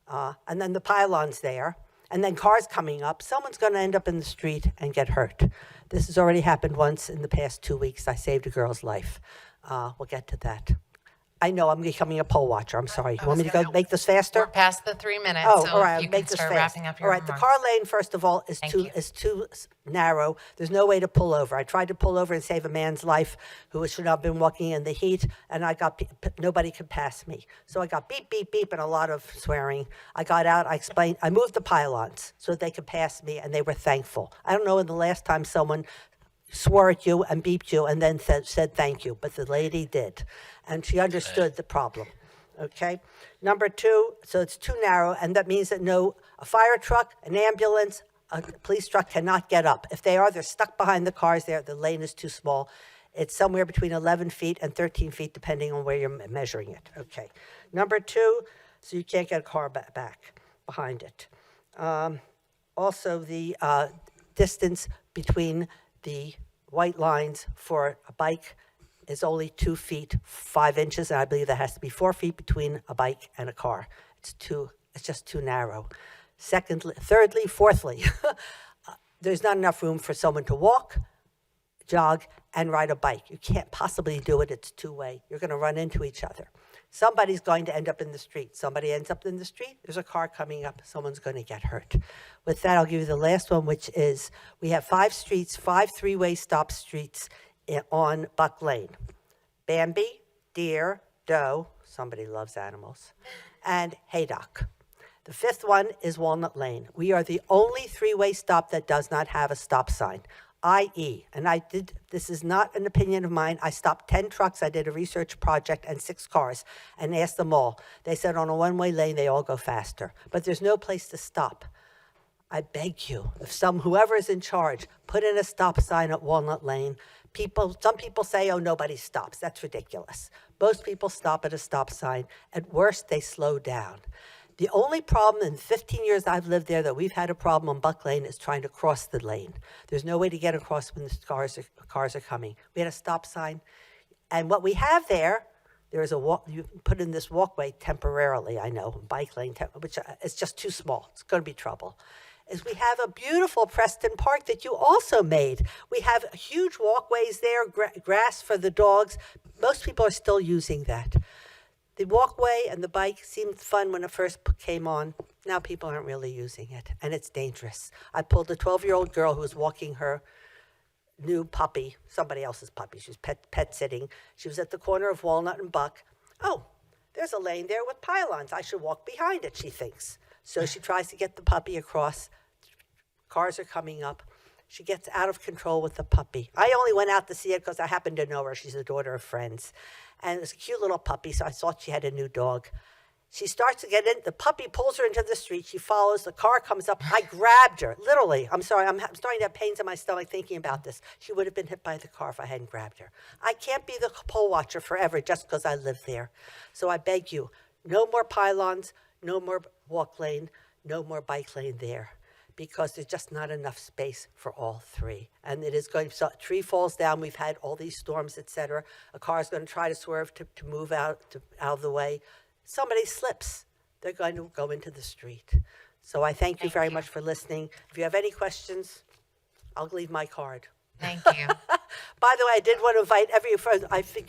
and then the pylons there, and then cars coming up. Someone's going to end up in the street and get hurt. This has already happened once in the past 2 weeks. I saved a girl's life. We'll get to that. I know I'm becoming a poll watcher. I'm sorry. You want me to go make this faster? We're past the 3 minutes, Oh, so all right, if you I'll make can this start fast. wrapping up All your right, the remarks. car lane, first of all, is Thank too you. narrow. There's no way to pull over. I tried to pull over and save a man's life who should not have been walking in the heat, and nobody could pass me. So I got beep, beep, beep, and a lot of swearing. I got out, I explained, I moved the pylons so that they could pass me, and they were thankful. I don't know when the last time someone swore at you and beeped you and then said thank you, but the lady did, and she understood the problem. Okay. Number two, so it's too narrow, and that means that a fire truck, an ambulance, a police truck cannot get up. If they are, they're stuck behind the cars there. The lane is too small. It's somewhere between 11 feet and 13 feet, depending on where you're measuring it. Okay. Number two, so you can't get a car back behind it. Also, the distance between the white lines for a bike is only 2 feet, 5 inches, and I believe that has to be 4 feet between a bike and a car. It's just too narrow. Thirdly, fourthly, there's not enough room for someone to walk, jog, and ride a bike. You can't possibly do it. It's two-way. You're going to run into each other. Somebody's going to end up in the street. Somebody ends up in the street, there's a car coming up, someone's going to get hurt. With that, I'll give you the last one, which is we have 5 streets, 5 three-way stop streets on Buck Lane. Bambi, Deer, Doe, somebody loves animals, and Haydock. The 5th one is Walnut Lane. We are the only 3-way stop that does not have a stop sign. i.e., and this is not an opinion of mine, I stopped 10 trucks, I did a research project, and 6 cars, and asked them all. They said on a one-way lane, they all go faster, but there's no place to stop. I beg you, if whoever is in charge, put in a stop sign at Walnut Lane. Some people say, oh, nobody stops. That's ridiculous. Most people stop at a stop sign. At worst, they slow down. The only problem in 15 years I've lived there that we've had a problem on Buck Lane is trying to cross the lane. There's no way to get across when the cars are coming. We had a stop sign. And what we have there is you put in this walkway temporarily, I know, bike lane, which is just too small. It's going to be trouble. Is we have a beautiful Preston Park that you also made. We have huge walkways there, grass for the dogs. Most people are still using that. The walkway and the bike seemed fun when it first came on. Now people aren't really using it, and it's dangerous. I pulled a 12-year-old girl who was walking her new puppy, somebody else's puppy. She was pet sitting. She was at the corner of Walnut and Buck. Oh, there's a lane there with pylons. I should walk behind it, she thinks. So she tries to get the puppy across. Cars are coming up. She gets out of control with the puppy. I only went out to see it because I happened to know her. She's the daughter of friends. And it was a cute little puppy, so I thought she had a new dog. She starts to get in. The puppy pulls her into the street. She follows. The car comes up. I grabbed her, literally. I'm sorry. I'm starting to have pains in my stomach thinking about this. She would have been hit by the car if I hadn't grabbed her. I can't be the pole watcher forever just because I live there. So I beg you, no more pylons, no more walk lane, no more bike lane there, because there's just not enough space for all three. And it is going, so a tree falls down, we've had all these storms, et cetera. A car is going to try to swerve to move out of the way. Somebody slips, they're going to go into the street. So I thank you very much for listening. If you have any questions, I'll leave my card. Thank you. By the way, I did want to invite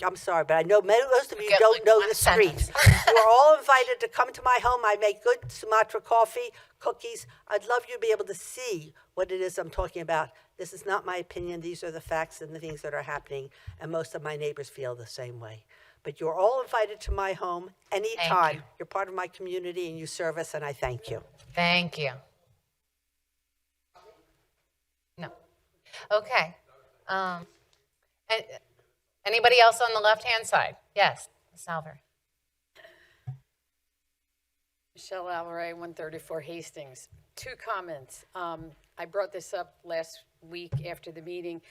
I'm sorry, but I know most of you don't know the street. You are all invited to come to my home. I make good Sumatra coffee, cookies. I'd love you to be able to see what it is I'm talking about. This is not my opinion. These are the facts and the things that are happening, and most of my neighbors feel the same way. But you're all invited to my home anytime. You're part of my community and you serve us, and I thank you. Thank you. No. Okay. Anybody else on the left-hand side? Yes, Ms. Salver. Michelle Alvaray, 134 Hastings. 2 comments. I brought this up last week after the meeting.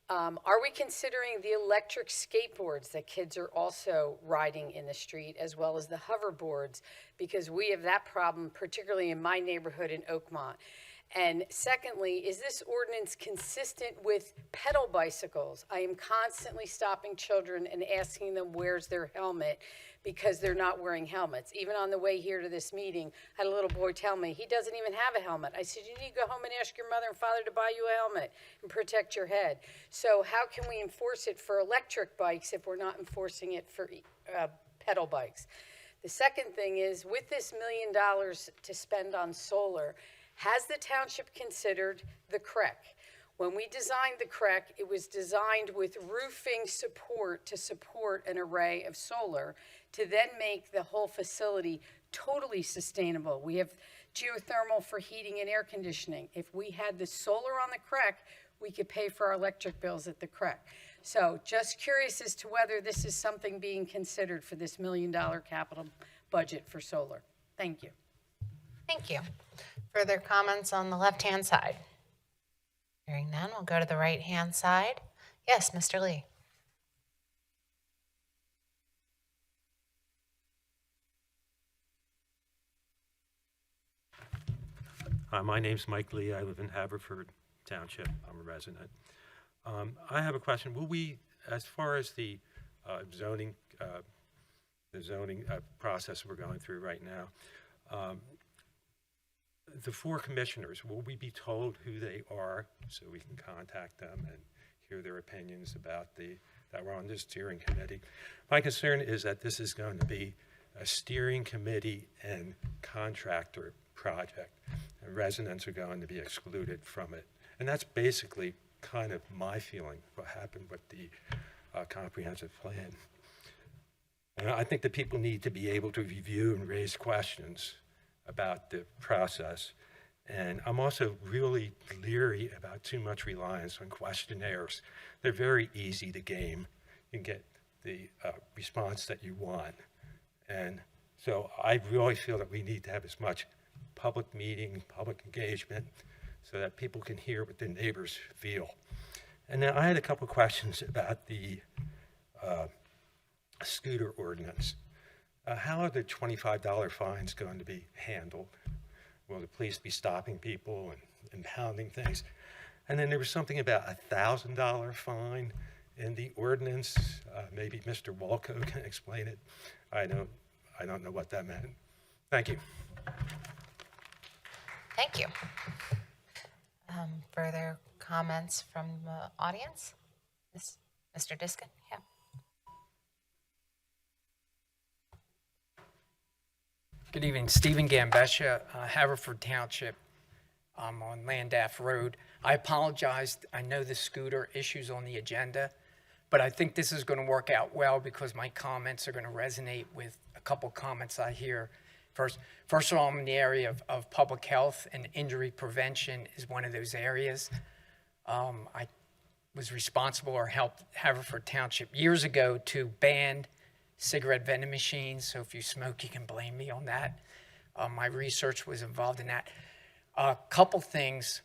Are we considering the electric skateboards that kids are also riding in the street, as well as the hoverboards? Because we have that problem, particularly in my neighborhood in Oakmont. And secondly, is this ordinance consistent with pedal bicycles? I am constantly stopping children and asking them where's their helmet because they're not wearing helmets. Even on the way here to this meeting, I had a little boy tell me he doesn't even have a helmet. I said, you need to go home and ask your mother and father to buy you a helmet and protect your head. So how can we enforce it for electric bikes if we're not enforcing it for pedal bikes? The second thing is, with this $1 million to spend on solar, has the township considered the CREC? When we designed the CREC, it was designed with roofing support to support an array of solar to then make the whole facility totally sustainable. We have geothermal for heating and air conditioning. If we had the solar on the CREC, we could pay for our electric bills at the CREC. So just curious as to whether this is something being considered for this $1 million capital budget for solar. Thank you. Thank you. Further comments on the left-hand side? Hearing none, we'll go to the right-hand side. Yes, Mr. Lee. My name's Mike Lee. I live in Haverford Township. I'm a resident. I have a question. Will we, as far as the zoning process we're going through right now, the 4 commissioners, will we be told who they are so we can contact them and hear their opinions about that we're on this steering committee? My concern is that this is going to be a steering committee and contractor project, and residents are going to be excluded from it. And that's basically kind of my feeling of what happened with the comprehensive plan. And I think that people need to be able to review and raise questions about the process. And I'm also really leery about too much reliance on questionnaires. They're very easy to game. You can get the response that you want. And so I really feel that we need to have as much public meeting, public engagement, so that people can hear what their neighbors feel. And then I had a couple questions about the scooter ordinance. How are the $25 fines going to be handled? Will the police be stopping people and impounding things? And then there was something about a $1,000 fine in the ordinance. Maybe Mr. Walco can explain it. I don't know what that meant. Thank you. Thank you. Further comments from the audience? Mr. Diskin? Yeah. Good evening, Stephen Gambesha, Haverford Township. I'm on Landaff Road. I apologize. I know the scooter issue's on the agenda, but I think this is going to work out well because my comments are going to resonate with a couple comments I hear. First of all, I'm in the area of public health, and injury prevention is one of those areas. I was responsible or helped Haverford Township years ago to ban cigarette vending machines. So if you smoke, you can blame me on that. My research was involved in that. A couple things.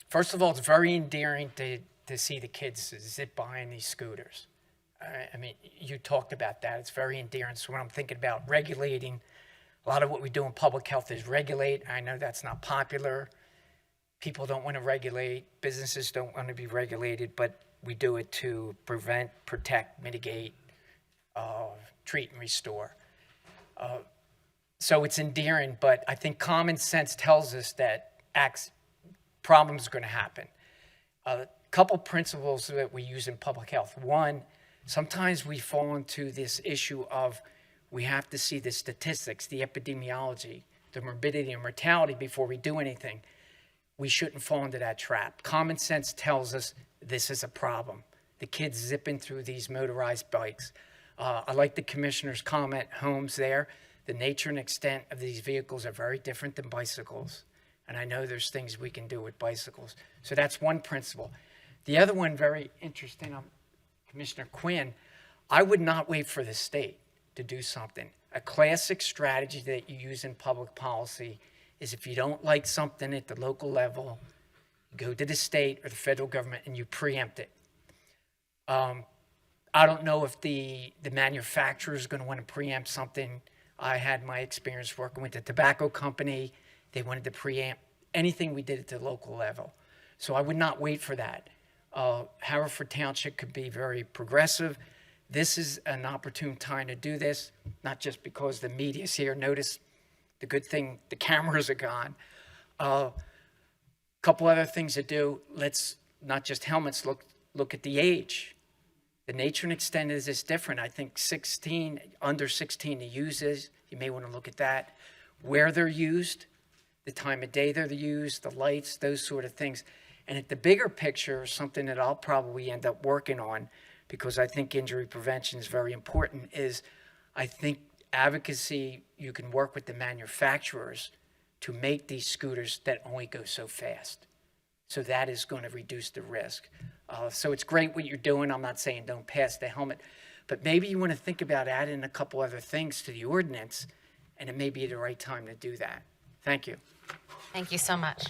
First of all, it's very endearing to see the kids zip by in these scooters. I mean, you talked about that. It's very endearing. So when I'm thinking about regulating, a lot of what we do in public health is regulate. I know that's not popular. People don't want to regulate. Businesses don't want to be regulated, but we do it to prevent, protect, mitigate, treat, and restore. So it's endearing, but I think common sense tells us that problems are going to happen. A couple principles that we use in public health. One, sometimes we fall into this issue of we have to see the statistics, the epidemiology, the morbidity and mortality before we do anything. We shouldn't fall into that trap. Common sense tells us this is a problem. The kids zipping through these motorized bikes. I like the commissioner's comment, Holmes, there. The nature and extent of these vehicles are very different than bicycles. And I know there's things we can do with bicycles. So that's one principle. The other one, very interesting, Commissioner Quinn, I would not wait for the state to do something. A classic strategy that you use in public policy is if you don't like something at the local level, go to the state or the federal government and you preempt it. I don't know if the manufacturer is going to want to preempt something. I had my experience working with the tobacco company. They wanted to preempt anything we did at the local level. So I would not wait for that. Haverford Township could be very progressive. This is an opportune time to do this, not just because the media's here. Notice the good thing, the cameras are gone. Couple other things to do. Let's not just helmets, look at the age. The nature and extent is this different. I think 16, under 16 to use this, you may want to look at that. Where they're used, the time of day they're used, the lights, those sort of things. And at the bigger picture, something that I'll probably end up working on, because I think injury prevention is very important, is I think advocacy, you can work with the manufacturers to make these scooters that only go so fast. So that is going to reduce the risk. So it's great what you're doing. I'm not saying don't pass the helmet, but maybe you want to think about adding a couple other things to the ordinance, and it may be the right time to do that. Thank you. Thank you so much.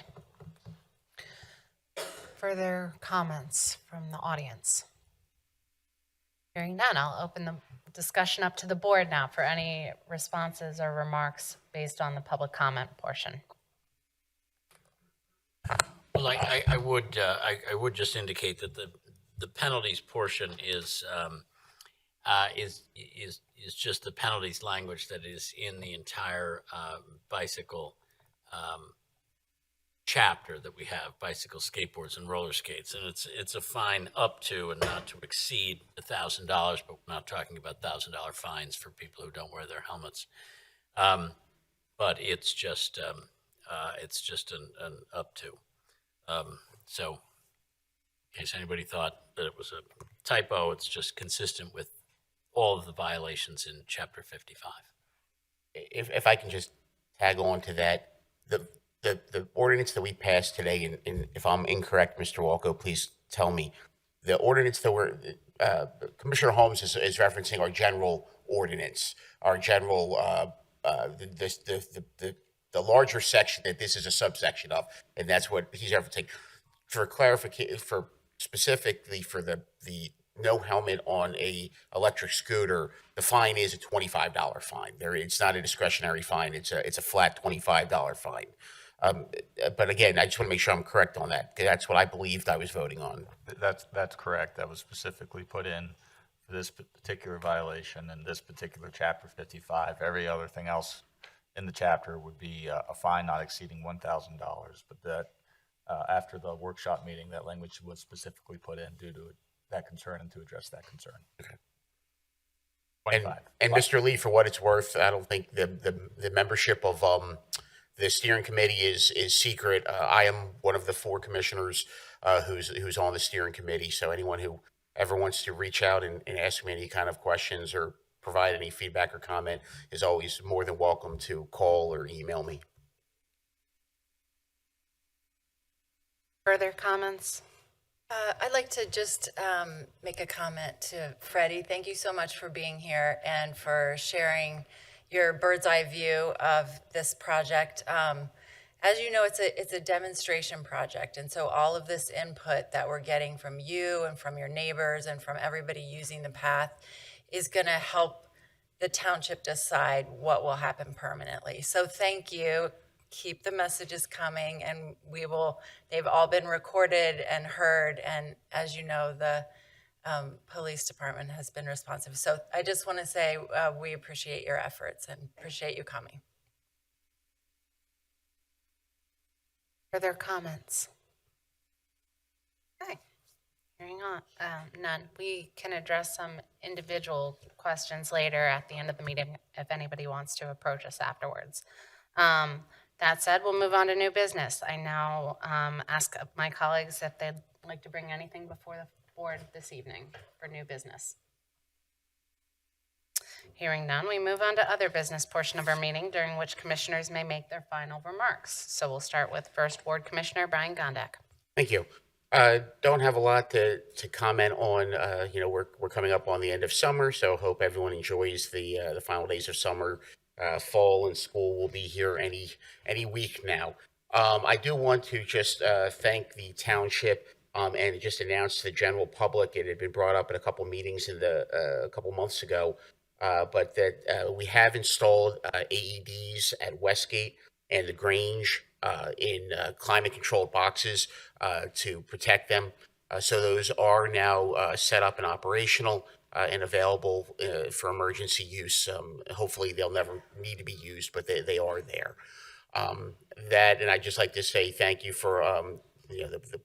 Further comments from the audience? Hearing none, I'll open the discussion up to the board now for any responses or remarks based on the public comment portion. Well, I would just indicate that the penalties portion is just the penalties language that is in the entire bicycle chapter that we have, bicycle, skateboards, and roller skates, and it's a fine up to and not to exceed $1,000, but we're not talking about $1,000 fines for people who don't wear their helmets. But it's just an up to. So, in case anybody thought that it was a typo, it's just consistent with all of the violations in Chapter 55. If I can just tag on to that, the ordinance that we passed today, and if I'm incorrect, Mr. Walco, please tell me. The ordinance that Commissioner Holmes is referencing our general ordinance, our general, the larger section that this is a subsection of, and that's what he's referencing. For clarification, specifically for the no helmet on a electric scooter, the fine is a $25 fine. It's not a discretionary fine. It's a flat $25 fine. But again, I just want to make sure I'm correct on that, because that's what I believed I was voting on. That's correct. That was specifically put in for this particular violation and this particular chapter 55. Every other thing else in the chapter would be a fine not exceeding $1,000. But that after the workshop meeting, that language was specifically put in due to that concern and to address that concern. Okay. 25. And Mr. Lee, for what it's worth, I don't think the membership of the steering committee is secret. I am one of the 4 commissioners who's on the steering committee. So anyone who ever wants to reach out and ask me any kind of questions or provide any feedback or comment is always more than welcome to call or email me. Further comments? I'd like to just make a comment to Freddie. Thank you so much for being here and for sharing your bird's eye view of this project. As you know, it's a demonstration project, and so all of this input that we're getting from you and from your neighbors and from everybody using the path is going to help the township decide what will happen permanently. So thank you. Keep the messages coming, and they've all been recorded and heard, and as you know, the police department has been responsive. So I just want to say we appreciate your efforts and appreciate you coming. Further comments? Okay, hearing on, none. We can address some individual questions later at the end of the meeting if anybody wants to approach us afterwards. That said, we'll move on to new business. I now ask my colleagues if they'd like to bring anything before the board this evening for new business. Hearing none, we move on to other business portion of our meeting, during which commissioners may make their final remarks. So we'll start with First Ward Commissioner Brian Gondek. Thank you. Don't have a lot to comment on. We're coming up on the end of summer, so hope everyone enjoys the final days of summer. Fall and school will be here any week now. I do want to just thank the township and just announce to the general public. It had been brought up at a couple meetings a couple months ago, but that we have installed AEDs at Westgate and the Grange in climate-controlled boxes to protect them. So those are now set up and operational and available for emergency use. Hopefully they'll never need to be used, but they are there. And I'd just like to say thank you for the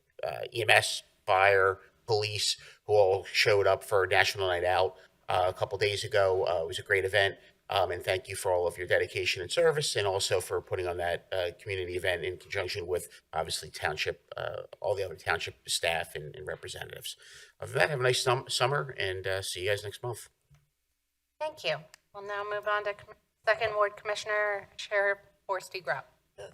EMS, fire, police, who all showed up for National Night Out a couple days ago. It was a great event. And thank you for all of your dedication and service, and also for putting on that community event in conjunction with, obviously, township, all the other township staff and representatives. Other than that, have a nice summer, and see you guys next month. Thank you. We'll now move on to Second Ward Commissioner Sheriff Borsty Grubb.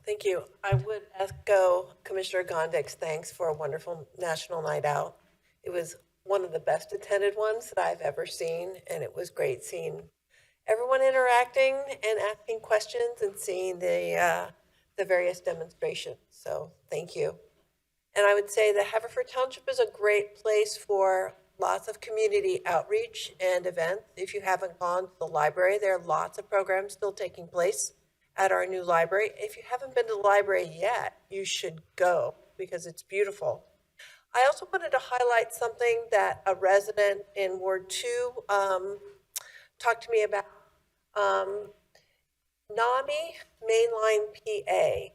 Thank you. I would echo Commissioner Gondek's thanks for a wonderful National Night Out. It was one of the best attended ones that I've ever seen, and it was great seeing everyone interacting and asking questions and seeing the various demonstrations. So thank you. And I would say that Haverford Township is a great place for lots of community outreach and events. If you haven't gone to the library, there are lots of programs still taking place at our new library. If you haven't been to the library yet, you should go because it's beautiful. I also wanted to highlight something that a resident in Ward 2 talked to me about. NAMI Mainline PA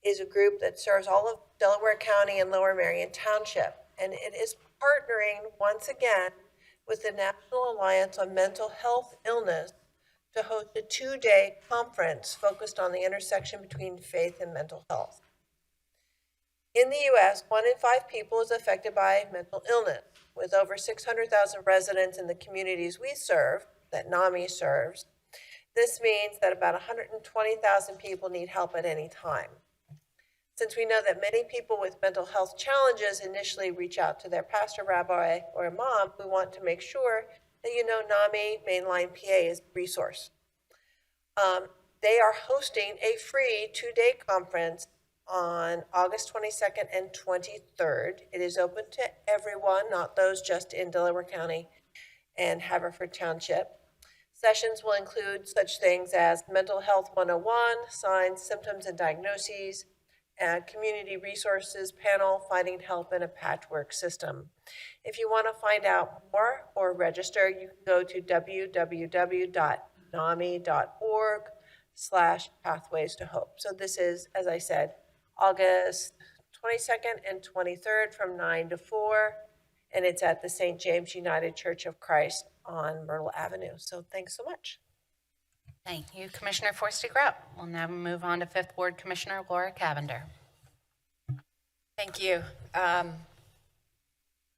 is a group that serves all of Delaware County and Lower Merion Township, and it is partnering once again with the National Alliance on Mental Health Illness to host a 2-day conference focused on the intersection between faith and mental health. In the U.S., 1 in 5 people is affected by mental illness. With over 600,000 residents in the communities we serve, that NAMI serves, this means that about 120,000 people need help at any time. Since we know that many people with mental health challenges initially reach out to their pastor, rabbi, or imam, we want to make sure that you know NAMI Mainline PA is a resource. They are hosting a free 2-day conference on August 22nd and 23rd. It is open to everyone, not those just in Delaware County and Haverford Township. Sessions will include such things as Mental Health 101, Signs, Symptoms, and Diagnoses, a Community Resources Panel, Finding Help in a Patchwork System. If you want to find out more or register, you can go to www.nami.org/pathways to hope. So this is, as I said, August 22nd and 23rd from 9 to 4, and it's at the St. James United Church of Christ on Myrtle Avenue. So thanks so much. Thank you, Commissioner Forresty Grubb. We'll now move on to Fifth Ward Commissioner Laura Cavender. Thank you.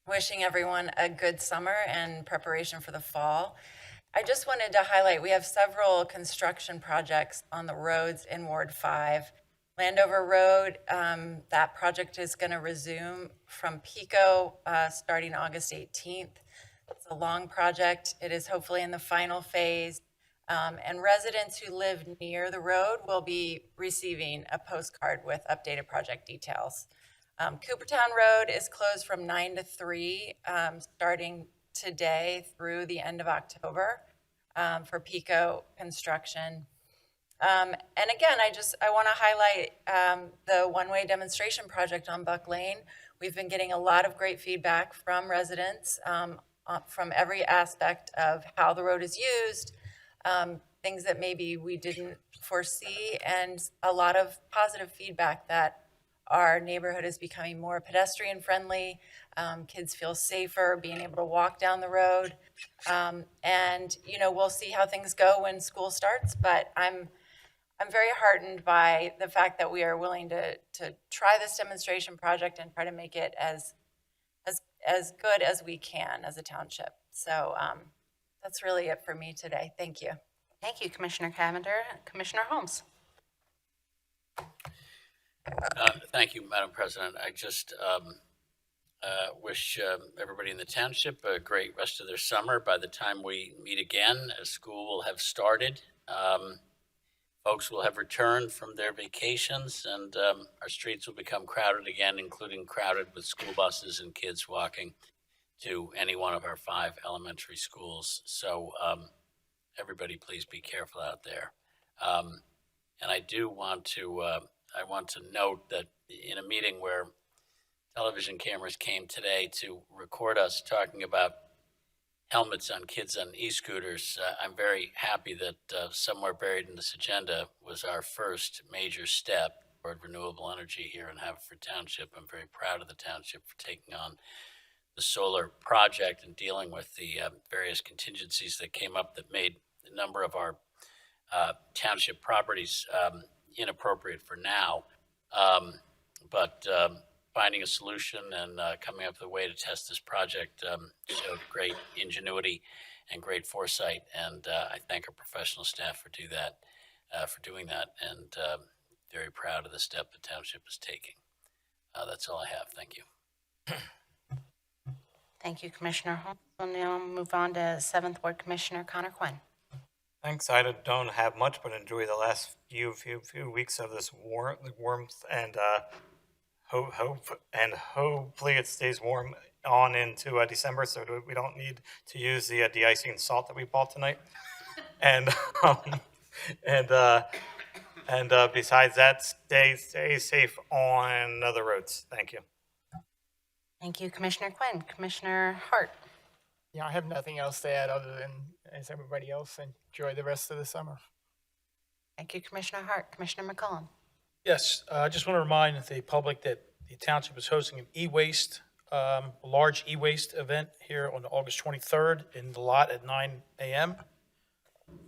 Wishing everyone a good summer and preparation for the fall. I just wanted to highlight, we have several construction projects on the roads in Ward 5. Landover Road, that project is going to resume from Pico starting August 18th. It's a long project. It is hopefully in the final phase. And residents who live near the road will be receiving a postcard with updated project details. Coopertown Road is closed from 9 to 3, starting today through the end of October for Pico construction. And again, I want to highlight the one-way demonstration project on Buck Lane. We've been getting a lot of great feedback from residents from every aspect of how the road is used, things that maybe we didn't foresee, and a lot of positive feedback that our neighborhood is becoming more pedestrian friendly. Kids feel safer being able to walk down the road. And, you know, we'll see how things go when school starts, but I'm very heartened by the fact that we are willing to try this demonstration project and try to make it as good as we can as a township. So that's really it for me today. Thank you. Thank you, Commissioner Cavender. Commissioner Holmes. Thank you, Madam President. I just wish everybody in the township a great rest of their summer. By the time we meet again, school will have started. Folks will have returned from their vacations, and our streets will become crowded again, including crowded with school buses and kids walking to any one of our 5 elementary schools. So everybody, please be careful out there. And I do want to note that in a meeting where television cameras came today to record us talking about helmets on kids on e-scooters, I'm very happy that somewhere buried in this agenda was our first major step toward renewable energy here in Haverford Township. I'm very proud of the township for taking on the solar project and dealing with the various contingencies that came up that made a number of our township properties inappropriate for now. But finding a solution and coming up with a way to test this project showed great ingenuity and great foresight, and I thank our professional staff for doing that, and very proud of the step the township is taking. That's all I have. Thank you. Thank you, Commissioner Holmes. We'll now move on to 7th Ward Commissioner Connor Quinn. Thanks. I don't have much, but enjoy the last few weeks of this warmth, and hopefully it stays warm on into December, so we don't need to use the de-icing salt that we bought tonight. And besides that, stay safe on the roads. Thank you. Thank you, Commissioner Quinn. Commissioner Hart. Yeah, I have nothing else to add other than, as everybody else, enjoy the rest of the summer. Thank you, Commissioner Hart. Commissioner McCollum. Yes, I just want to remind the public that the township is hosting an e-waste, a large e-waste event here on August 23rd in the lot at 9 a.m.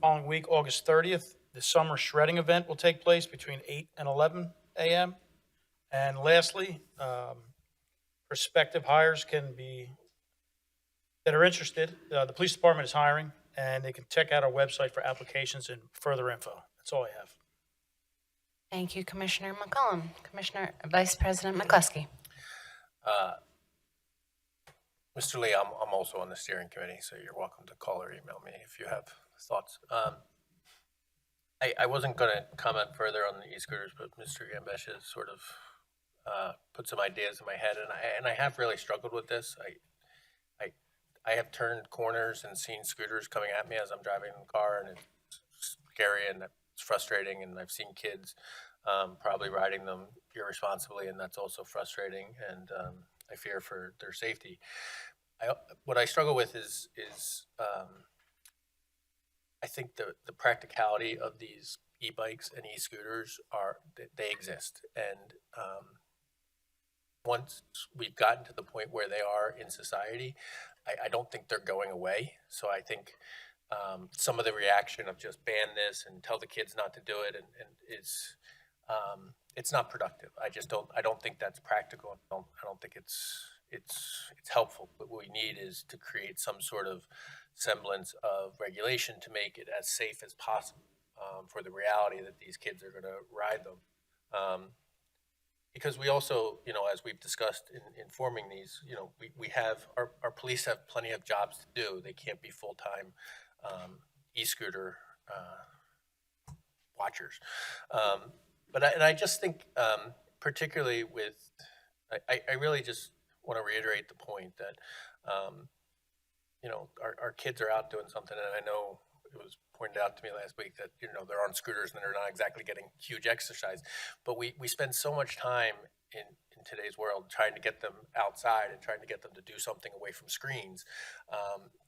Following week, August 30th, the summer shredding event will take place between 8 and 11 a.m. And lastly, prospective hires that are interested, the police department is hiring, and they can check out our website for applications and further info. That's all I have. Thank you, Commissioner McCollum. Vice President McCluskey. Mr. Lee, I'm also on the steering committee, so you're welcome to call or email me if you have thoughts. I wasn't going to comment further on the e-scooters, but Mr. Gambesh has sort of put some ideas in my head, and I have really struggled with this. I have turned corners and seen scooters coming at me as I'm driving in the car, and it's scary and it's frustrating. And I've seen kids probably riding them irresponsibly, and that's also frustrating. And I fear for their safety. What I struggle with is I think the practicality of these e-bikes and e-scooters they exist, and once we've gotten to the point where they are in society, I don't think they're going away. So I think some of the reaction of just ban this and tell the kids not to do it, and it's not productive. I don't think that's practical. I don't think it's helpful. What we need is to create some sort of semblance of regulation to make it as safe as possible for the reality that these kids are going to ride them. Because we also, as we've discussed in forming these, we have, our police have plenty of jobs to do. They can't be full-time e-scooter watchers. But I just think, particularly with, I really just want to reiterate the point that, our kids are out doing something, and I know it was pointed out to me last week that, they're on scooters and they're not exactly getting huge exercise, but we spend so much time in today's world trying to get them outside and trying to get them to do something away from screens,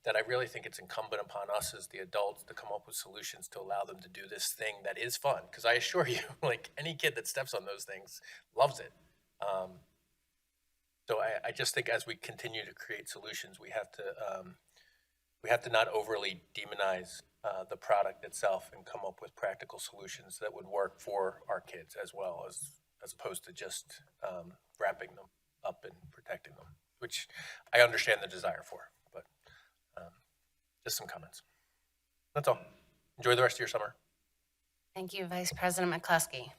that I really think it's incumbent upon us as the adults to come up with solutions to allow them to do this thing that is fun. Because I assure you, like, any kid that steps on those things loves it. So I just think as we continue to create solutions, we have to not overly demonize the product itself and come up with practical solutions that would work for our kids as well, as opposed to just wrapping them up and protecting them, which I understand the desire for, but just some comments. That's all. Enjoy the rest of your summer. Thank you, Vice President McCluskey.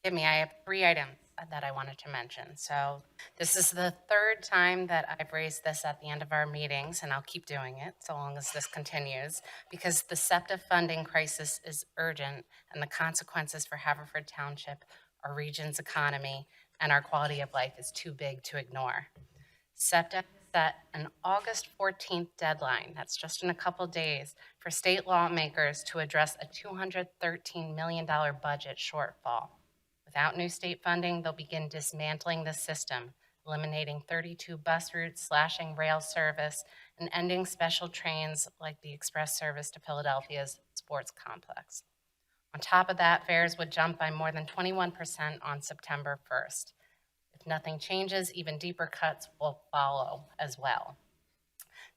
Forgive me, I have 3 items that I wanted to mention. So this is the 3rd time that I've raised this at the end of our meetings, and I'll keep doing it so long as this continues, because the SEPTA funding crisis is urgent, and the consequences for Haverford Township, our region's economy, and our quality of life is too big to ignore. SEPTA set an August 14th deadline, that's just in a couple days, for state lawmakers to address a $213 million budget shortfall. Without new state funding, they'll begin dismantling the system, eliminating 32 bus routes, slashing rail service, and ending special trains like the express service to Philadelphia's sports complex. On top of that, fares would jump by more than 21% on September 1st. If nothing changes, even deeper cuts will follow as well.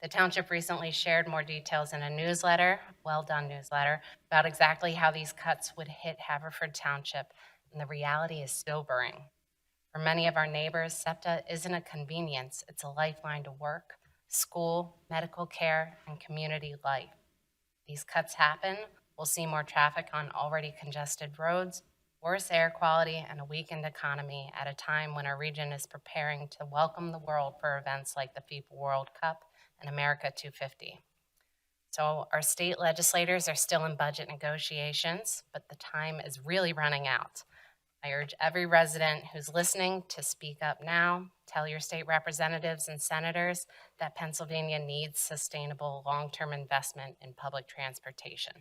The township recently shared more details in a newsletter, well-done newsletter, about exactly how these cuts would hit Haverford Township, and the reality is sobering. For many of our neighbors, SEPTA isn't a convenience, it's a lifeline to work, school, medical care, and community life. These cuts happen, we'll see more traffic on already congested roads, worse air quality, and a weakened economy at a time when our region is preparing to welcome the world for events like the FIFA World Cup and America 250. So our state legislators are still in budget negotiations, but the time is really running out. I urge every resident who's listening to speak up now. Tell your state representatives and senators that Pennsylvania needs sustainable long-term investment in public transportation.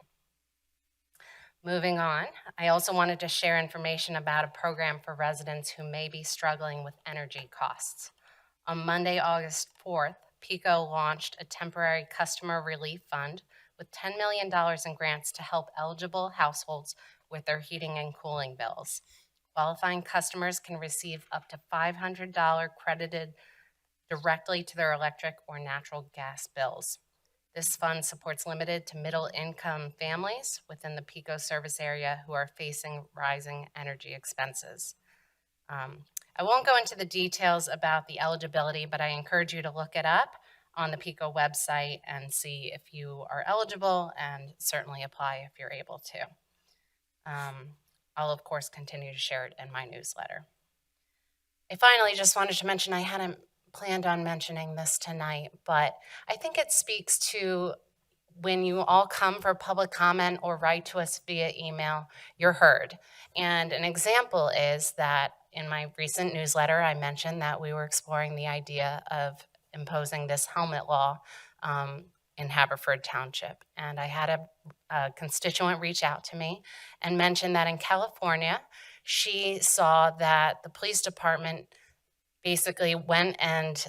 Moving on, I also wanted to share information about a program for residents who may be struggling with energy costs. On Monday, August 4th, PECO launched a temporary customer relief fund with $10 million in grants to help eligible households with their heating and cooling bills. Qualifying customers can receive up to $500 credited directly to their electric or natural gas bills. This fund supports limited to middle-income families within the PECO service area who are facing rising energy expenses. I won't go into the details about the eligibility, but I encourage you to look it up on the PECO website and see if you are eligible, and certainly apply if you're able to. I'll of course continue to share it in my newsletter. I finally just wanted to mention, I hadn't planned on mentioning this tonight, but I think it speaks to when you all come for public comment or write to us via email, you're heard. And an example is that in my recent newsletter, I mentioned that we were exploring the idea of imposing this helmet law in Haverford Township. And I had a constituent reach out to me and mention that in California, she saw that the police department basically went and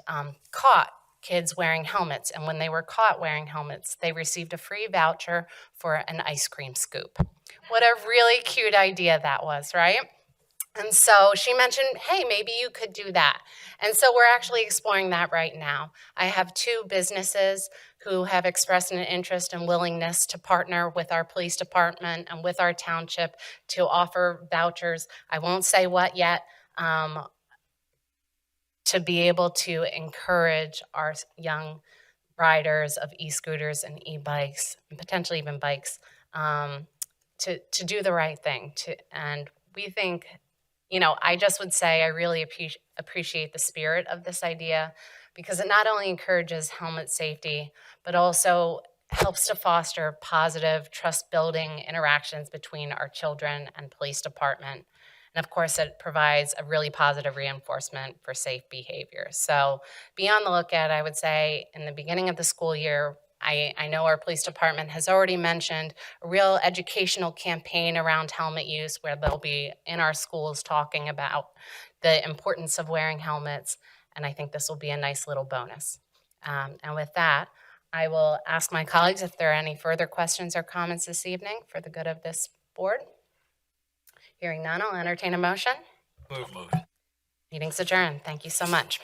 caught kids wearing helmets. And when they were caught wearing helmets, they received a free voucher for an ice cream scoop. What a really cute idea that was, right? And so she mentioned, hey, maybe you could do that. And so we're actually exploring that right now. I have 2 businesses who have expressed an interest and willingness to partner with our police department and with our township to offer vouchers. I won't say what yet, to be able to encourage our young riders of e-scooters and e-bikes, and potentially even bikes, to do the right thing. And we think, I just would say I really appreciate the spirit of this idea, because it not only encourages helmet safety, but also helps to foster positive, trust-building interactions between our children and police department. And of course, it provides a really positive reinforcement for safe behavior. So be on the lookout, I would say, in the beginning of the school year. I know our police department has already mentioned a real educational campaign around helmet use, where they'll be in our schools talking about the importance of wearing helmets. And I think this will be a nice little bonus. And with that, I will ask my colleagues if there are any further questions or comments this evening for the good of this board. Hearing none, I'll entertain a motion. Move. Meeting's adjourned. Thank you so much.